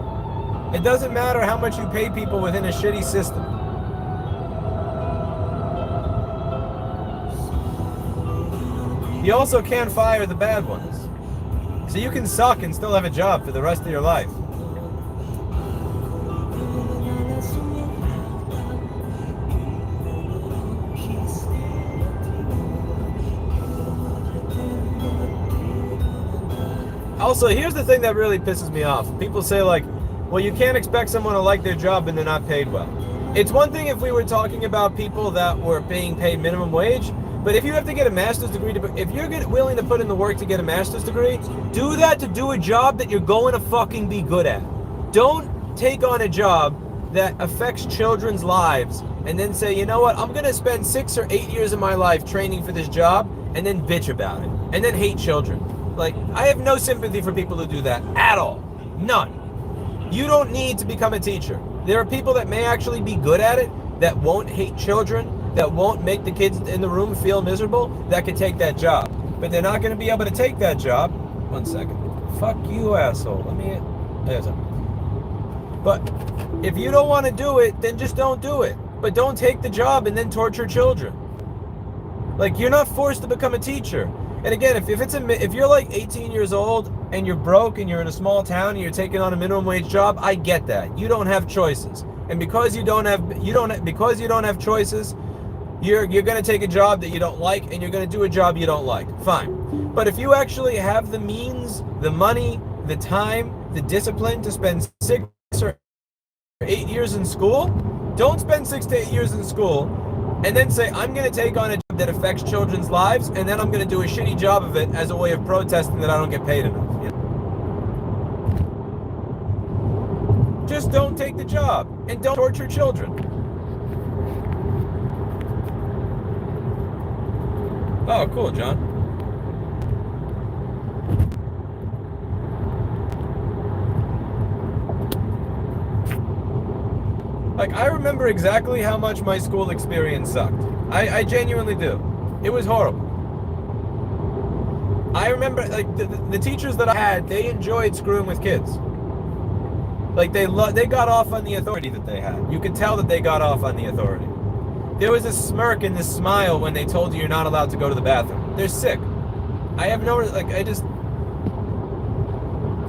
S1: It doesn't matter how much you pay people within a shitty system. You also can't fire the bad ones. So you can suck and still have a job for the rest of your life. Also, here's the thing that really pisses me off. People say like, well, you can't expect someone to like their job and they're not paid well. It's one thing if we were talking about people that were being paid minimum wage, but if you have to get a master's degree, if you're willing to put in the work to get a master's degree, do that to do a job that you're going to fucking be good at. Don't take on a job that affects children's lives and then say, you know what, I'm going to spend 6 or 8 years of my life training for this job and then bitch about it and then hate children. Like, I have no sympathy for people who do that at all. None. You don't need to become a teacher. There are people that may actually be good at it, that won't hate children, that won't make the kids in the room feel miserable, that could take that job. but they're not going to be able to take that job. One second. Fuck you, asshole. Let me... There's a... But if you don't want to do it, then just don't do it. But don't take the job and then torture children. Like, you're not forced to become a teacher. And again, if you're like 18 years old and you're broke and you're in a small town and you're taking on a minimum wage job, I get that. You don't have choices. And because you don't have choices, you're going to take a job that you don't like and you're going to do a job you don't like. Fine. But if you actually have the means, the money, the time, the discipline to spend 6 or 8 years in school, don't spend 6 to 8 years in school and then say, I'm going to take on a job that affects children's lives, and then I'm going to do a shitty job of it as a way of protesting that I don't get paid enough. You know? Just don't take the job, and don't torture children. Oh, cool, John. Like, I remember exactly how much my school experience sucked. I genuinely do. It was horrible. I remember, like, the teachers that I had, they enjoyed screwing with kids. Like, they got off on the authority that they had. You could tell that they got off on the authority. There was a smirk and this smile when they told you you're not allowed to go to the bathroom. They're sick. I have no, like,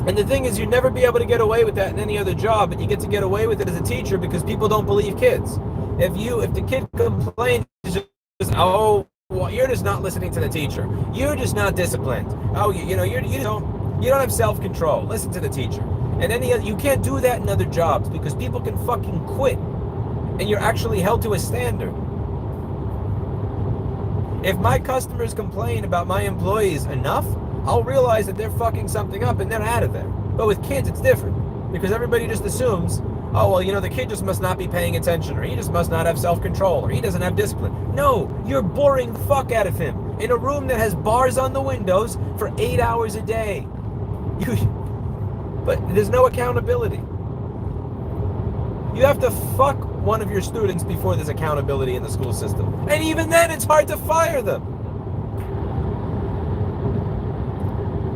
S1: and the thing is, you'd never be able to get away with that in any other job, but you get to get away with it as a teacher because people don't believe kids. If the kid complains, just, oh, well, you're just not listening to the teacher. You're just not disciplined. Oh, you don't have self-control. Listen to the teacher. And you can't do that in other jobs because people can fucking quit, and you're actually held to a standard. If my customers complain about my employees enough, I'll realize that they're fucking something up and they're out of there. But with kids, it's different because everybody just assumes, oh, well, the kid just must not be paying attention, or he just must not have self-control, or he doesn't have discipline. No, you're boring the fuck out of him in a room that has bars on the windows for 8 hours a day. But there's no accountability. You have to fuck one of your students before there's accountability in the school system. And even then, it's hard to fire them.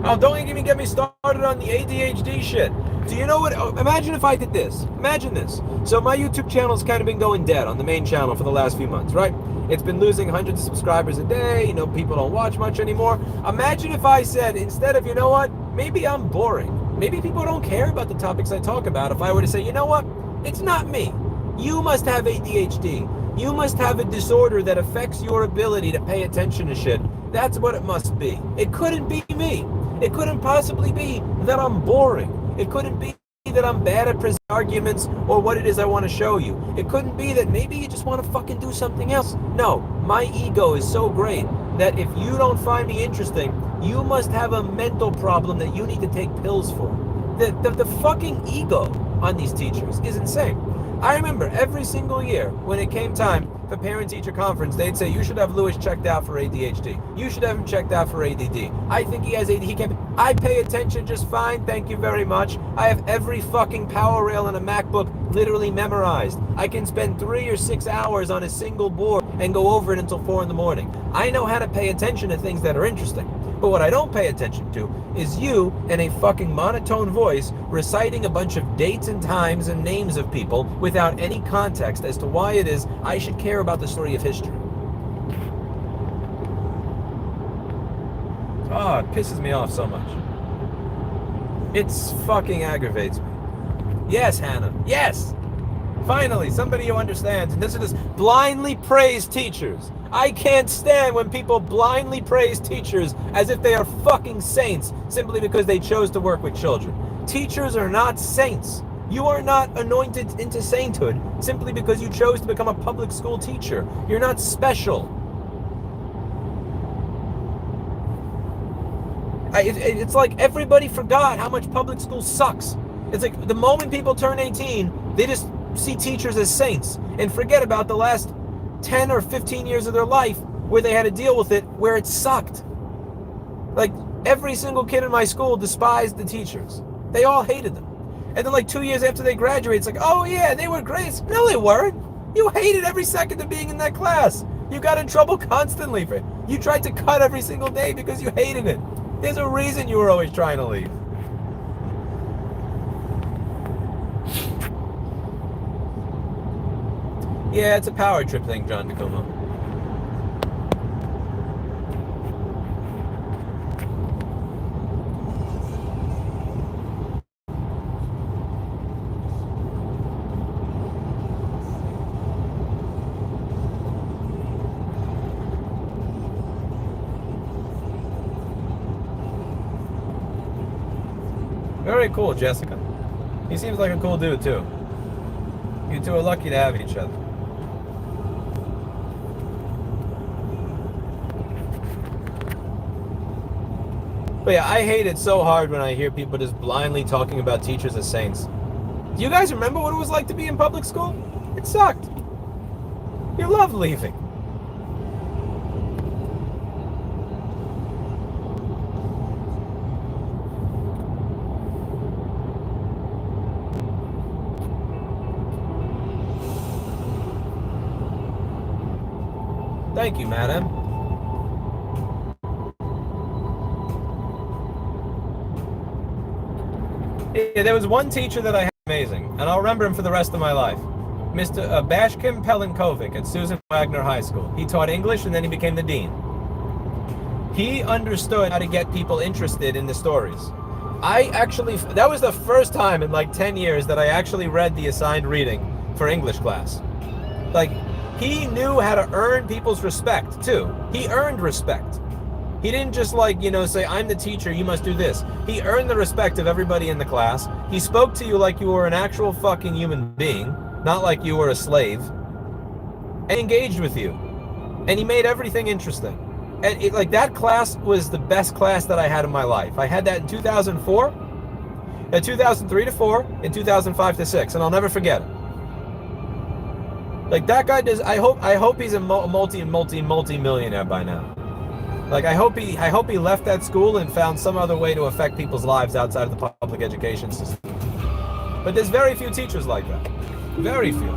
S1: Oh, don't even get me started on the ADHD shit. Do you know what? Imagine if I did this. Imagine this. So my YouTube channel's kind of been going dead on the main channel for the last few months, right? It's been losing hundreds of subscribers a day. People don't watch much anymore. Imagine if I said, instead of, maybe I'm boring. Maybe people don't care about the topics I talk about. If I were to say, it's not me. You must have ADHD. You must have a disorder that affects your ability to pay attention to shit. That's what it must be. It couldn't be me. It couldn't possibly be that I'm boring. It couldn't be that I'm bad at presenting arguments or what it is I want to show you. It couldn't be that maybe you just want to fucking do something else. No, my ego is so great that if you don't find me interesting, you must have a mental problem that you need to take pills for. The fucking ego on these teachers is insane. I remember every single year when it came time for parent-teacher conference, they'd say, you should have Lewis checked out for ADHD. You should have him checked out for ADD. I think he has ADD. I pay attention just fine, thank you very much. I have every fucking power rail in a MacBook literally memorized. I can spend 3 or 6 hours on a single board and go over it until 4 in the morning. I know how to pay attention to things that are interesting. But what I don't pay attention to is you in a fucking monotone voice reciting a bunch of dates and times and names of people without any context as to why it is I should care about the story of history. Oh, it pisses me off so much. It's fucking aggravates me. Yes, Hannah. Yes! Finally, somebody who understands. And this is just blindly praise teachers. I can't stand when people blindly praise teachers as if they are fucking saints simply because they chose to work with children. Teachers are not saints. You are not anointed into sainthood simply because you chose to become a public school teacher. You're not special. It's like everybody forgot how much public school sucks. It's like the moment people turn 18, they just see teachers as saints and forget about the last 10 or 15 years of their life where they had to deal with it, where it sucked. Like, every single kid in my school despised the teachers. They all hated them. And then like 2 years after they graduate, it's like, oh yeah, they were great. No, they weren't. You hated every second of being in that class. You got in trouble constantly for it. You tried to cut every single day because you hated it. There's a reason you were always trying to leave. Yeah, it's a power trip thing, John DeComo. Very cool, Jessica. He seems like a cool dude, too. You two are lucky to have each other. But yeah, I hate it so hard when I hear people just blindly talking about teachers as saints. Do you guys remember what it was like to be in public school? It sucked. You loved leaving. Thank you, madam. Yeah, there was one teacher that I had amazing, and I'll remember him for the rest of my life. Mr. Bashkim Pelinkovic at Susan Wagner High School. He taught English and then he became the dean. He understood how to get people interested in the stories. That was the first time in like 10 years that I actually read the assigned reading for English class. Like, he knew how to earn people's respect, too. He earned respect. He didn't just like, say, I'm the teacher, you must do this. He earned the respect of everybody in the class. He spoke to you like you were an actual fucking human being, not like you were a slave. And engaged with you. And he made everything interesting. And that class was the best class that I had in my life. I had that in 2004, 2003 to 4, and 2005 to 6, and I'll never forget it. Like, that guy does. I hope he's a multi-millionaire by now. Like, I hope he left that school and found some other way to affect people's lives outside of the public education system. But there's very few teachers like that. Very few.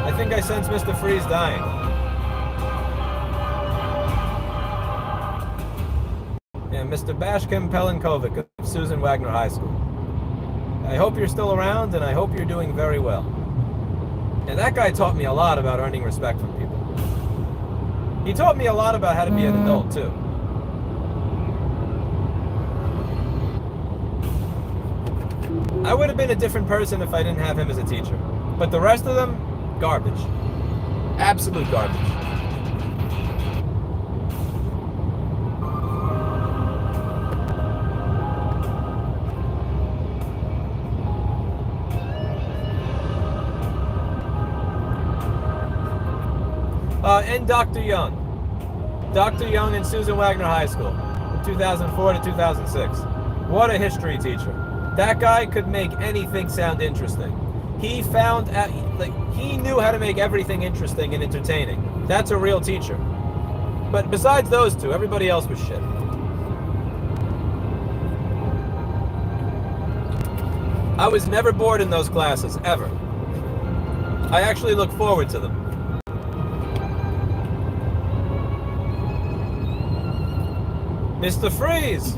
S1: I think I sense Mr. Freeze dying. Yeah, Mr. Bashkim Pelinkovic of Susan Wagner High School. I hope you're still around, and I hope you're doing very well. And that guy taught me a lot about earning respect from people. He taught me a lot about how to be an adult, too. I would have been a different person if I didn't have him as a teacher. But the rest of them, garbage. Absolute garbage. And Dr. Young. Dr. Young in Susan Wagner High School, from 2004 to 2006. What a history teacher. That guy could make anything sound interesting. He he knew how to make everything interesting and entertaining. That's a real teacher. But besides those two, everybody else was shit. I was never bored in those classes, ever. I actually look forward to them. Mr. Freeze!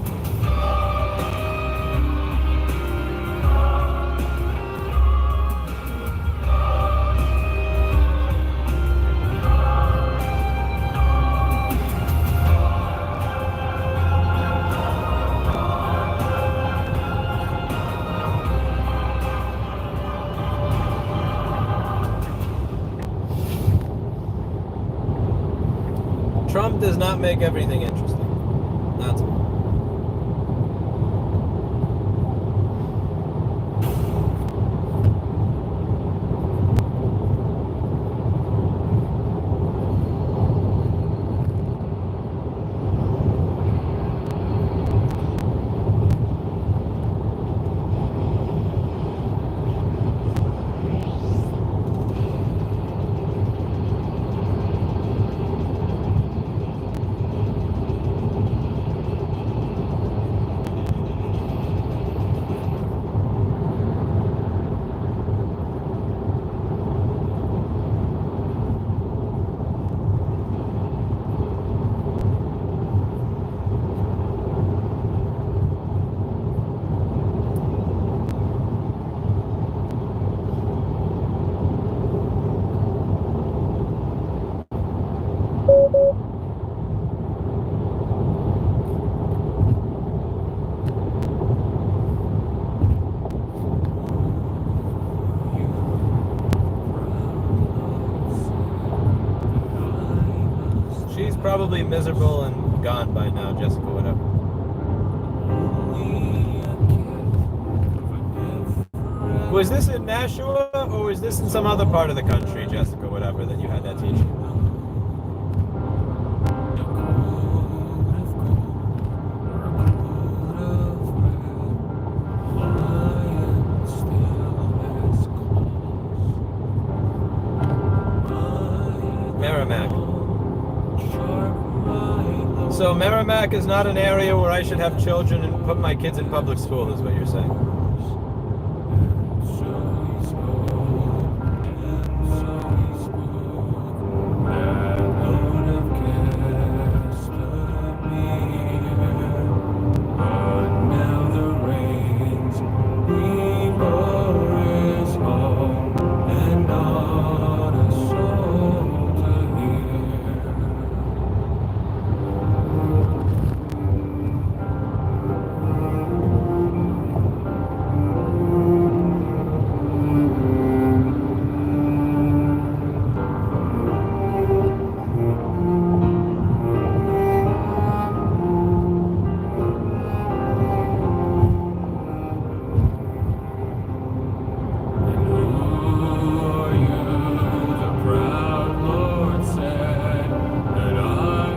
S1: Trump does not make everything interesting. That's all. probably miserable and gone by now, Jessica, whatever. Was this in Nashua, or was this in some other part of the country, Jessica, whatever, that you had that teaching? Merrimack. So Merrimack is not an area where I should have children and put my kids in public school, is what you're saying.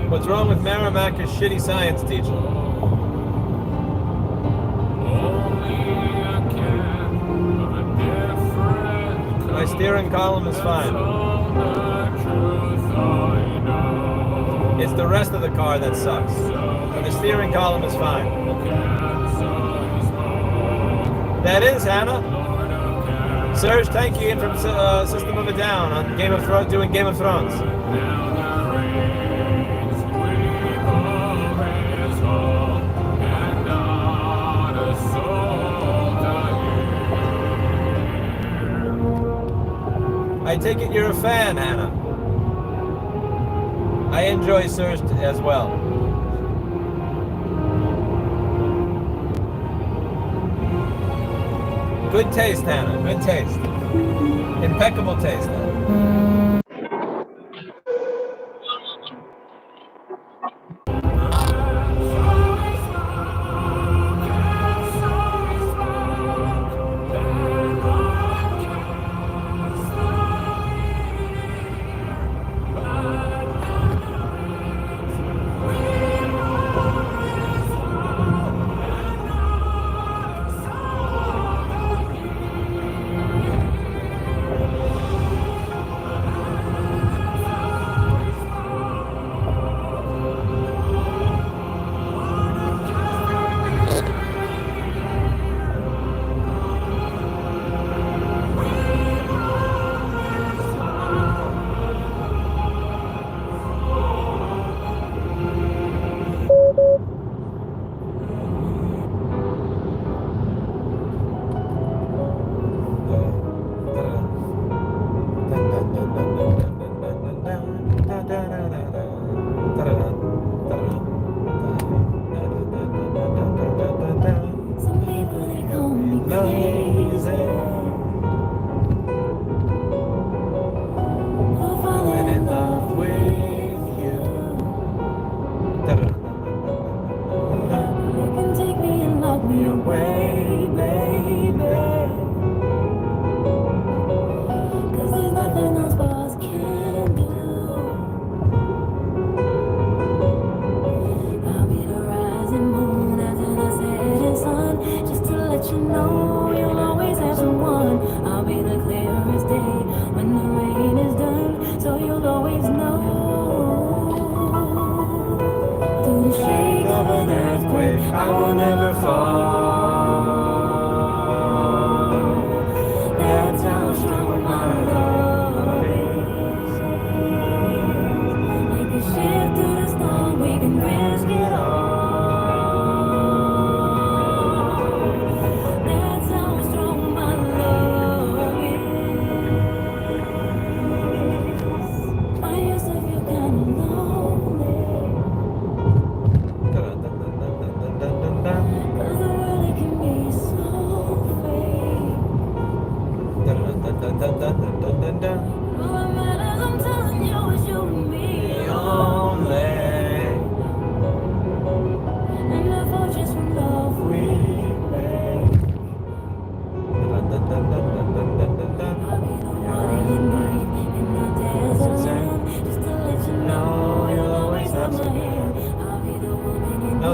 S1: What's wrong with Merrimack is shitty science teaching. My steering column is fine. It's the rest of the car that sucks. But the steering column is fine. That is, Hannah. Serge, thank you from System of a Down on Game of Thrones, doing Game of Thrones. I take it you're a fan, Hannah. I enjoy Surge as well. Good taste, Hannah. Good taste. Impeccable taste, Hannah.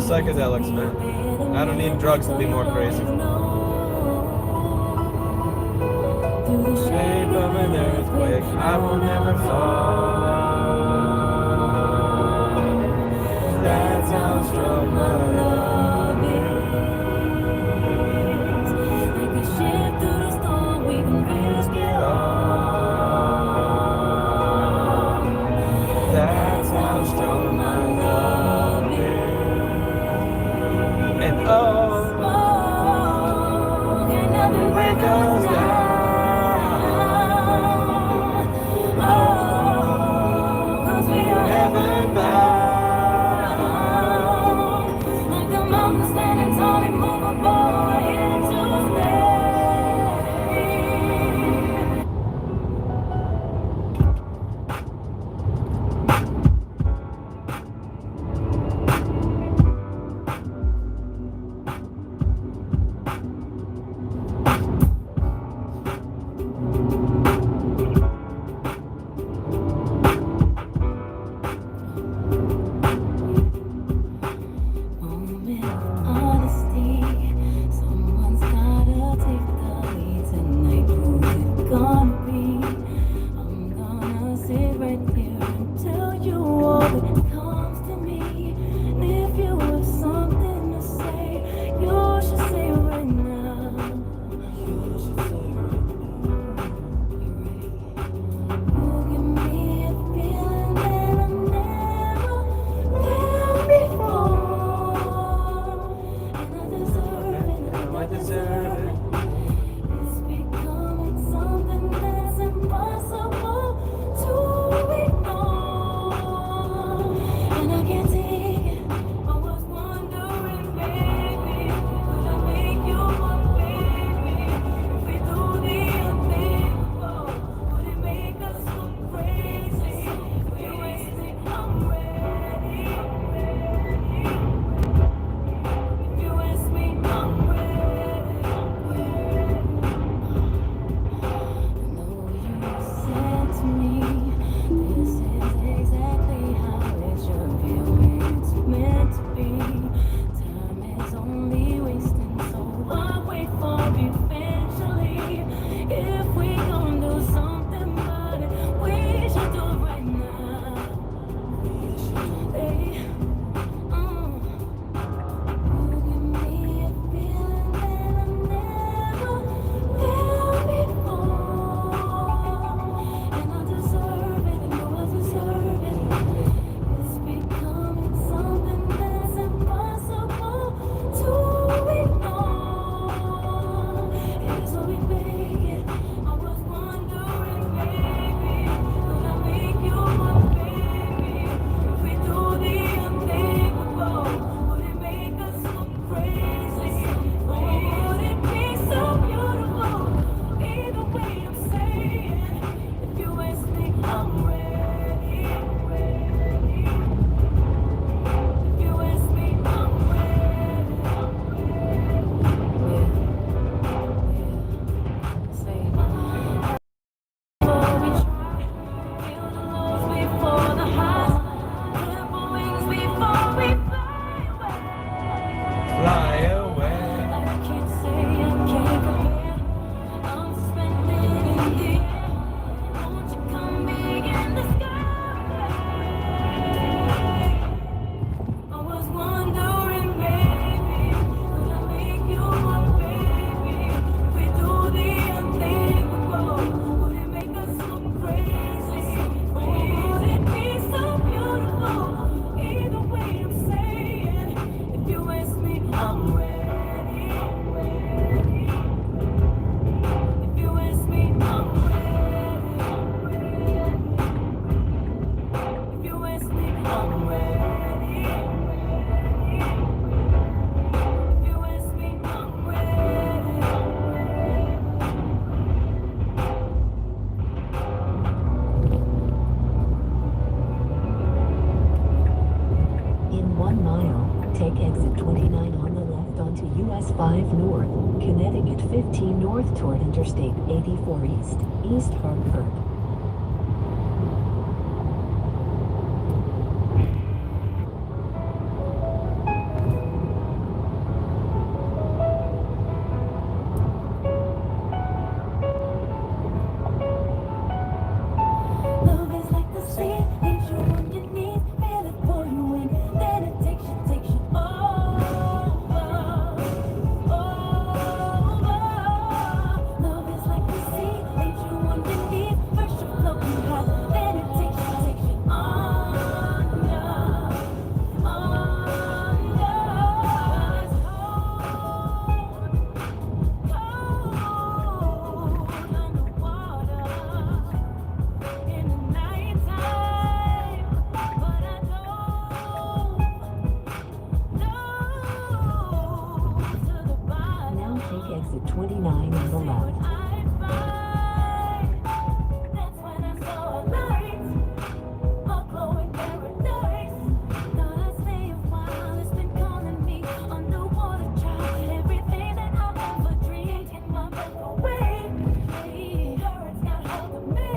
S1: psychedelics, man. I don't need drugs to be more crazy. Shape of an earthquake, I will never fall. That's how strong my love is. Like a ship through the storm, we can risk it all. That's how strong my love is. And can never break us down.
S10: Connecting at 15 north toward Interstate 84 East, East Hartford. Take exit 29 on the left.
S8: That's when I saw a light, a glowing paradise. Thought I'd stay a while. It's been calling me underwater, child. Everything that I ever dreamed, taking my breath away. Birds got hold of me,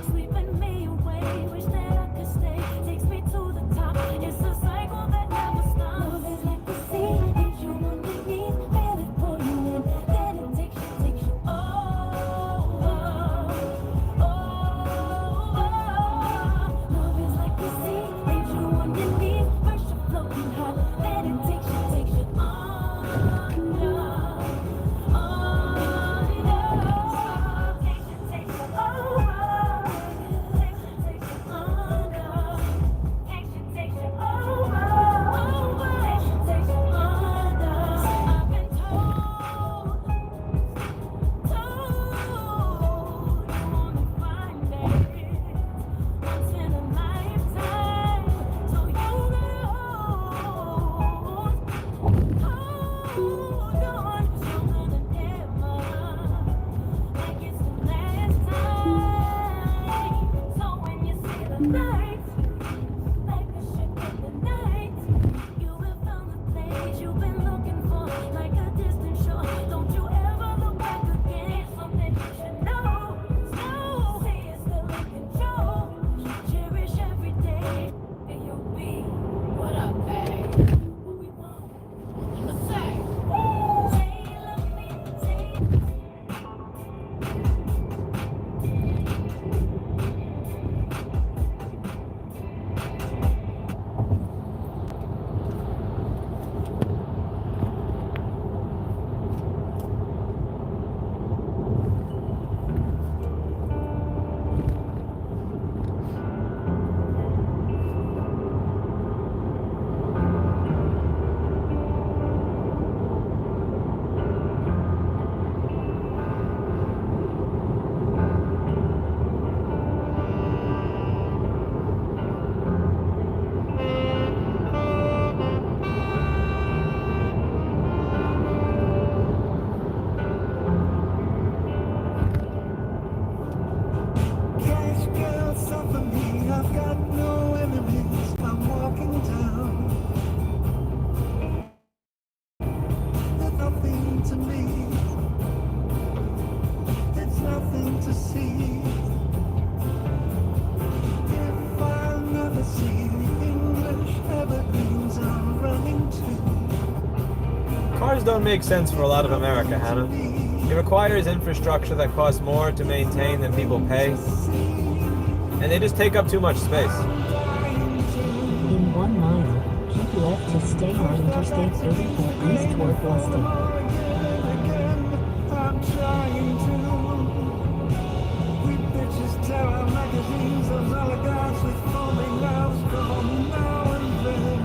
S8: sweeping me away. Wish that I could stay. Takes me to the top. It's a cycle that never stops. Love is like the sea, and you underneath. Feel it pull you in, then it takes you over. Love is like the sea, and you underneath. First you're floating high, then it takes you under. Takes you take you I've been told you wanna find it once in a lifetime, so you hold on, you're gonna never like it's the last time. So when you see the light, like a ship in the night, you have found the place you've been looking for, like a distant shore. Don't you ever look back again. Something you should know. So see it's still in control. Cherish every day, and you'll be what I pay. What we want, let's say. Say you love me, say.
S5: Cash girl, suffer me. I've got no enemies. I'm walking down. There's nothing to me. There's nothing to see. If I'll never see the English evergreens I'm running to.
S1: Cars don't make sense for a lot of America, Hannah. It requires infrastructure that costs more to maintain than people pay, and they just take up too much space.
S10: In 1 mile, keep left to stay on Interstate 84 east toward Boston.
S5: I'm trying to. We bitches tear our magazines, those oligarchs with foaming mouths come now and then.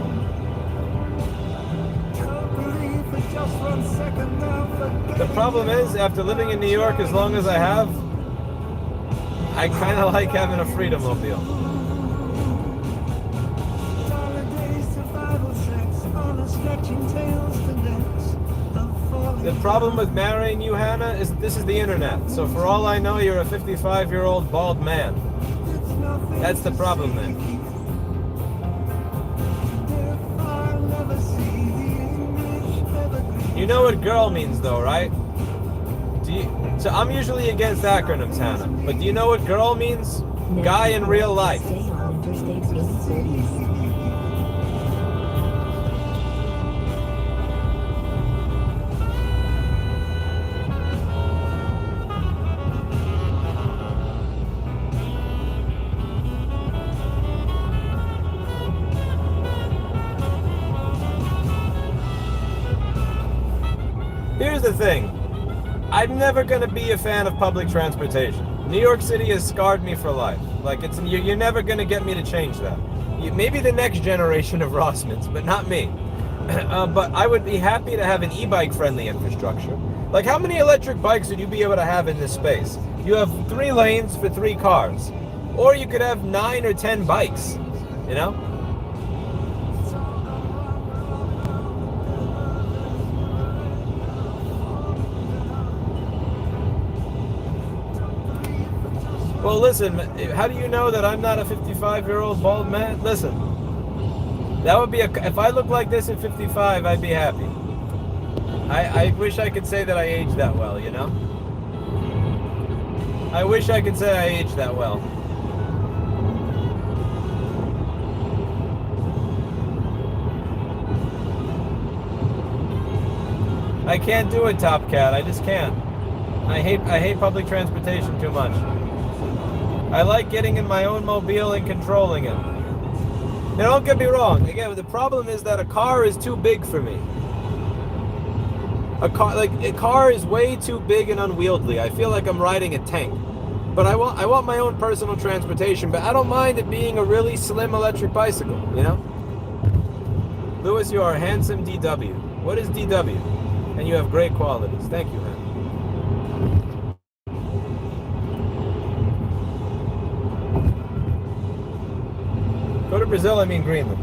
S5: Can't believe for just 1 second now.
S1: The problem is, after living in New York as long as I have, I kind of like having a freedom mobile. The problem with marrying you, Hannah, is that this is the internet. So for all I know, you're a 55-year-old bald man. That's the problem then. You know what girl means though, right? So I'm usually against acronyms, Hannah. But do you know what girl means? Guy in real life.
S10: Stay on Interstate 84 east.
S1: Here's the thing. I'm never going to be a fan of public transportation. New York City has scarred me for life. Like, you're never going to get me to change that. Maybe the next generation of Rossmans, but not me. But I would be happy to have an e-bike friendly infrastructure. Like, how many electric bikes would you be able to have in this space? You have 3 lanes for 3 cars. Or you could have 9 or 10 bikes, you know? Well, listen, how do you know that I'm not a 55-year-old bald man? Listen, that would be if I look like this at 55, I'd be happy. I wish I could say that I aged that well, you know? I wish I could say I aged that well. I can't do it, Top Cat. I just can't. I hate public transportation too much. I like getting in my own mobile and controlling it. Now, don't get me wrong. Again, the problem is that a car is too big for me. A car is way too big and unwieldy. I feel like I'm riding a tank. But I want my own personal transportation, but I don't mind it being a really slim electric bicycle, you know? Lewis, you are a handsome DW. What is DW? And you have great qualities. Thank you, man. Go to Brazil, I mean Greenland.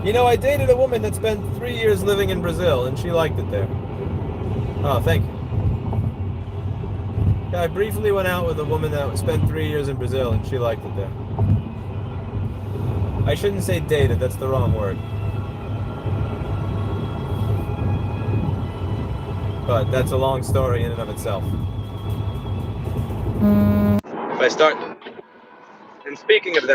S1: You know, I dated a woman that spent 3 years living in Brazil, and she liked it there. Oh, thank you. Yeah, I briefly went out with a woman that spent 3 years in Brazil, and she liked it there. I shouldn't say dated, that's the wrong word. But that's a long story in and of itself. If I start... And speaking of that,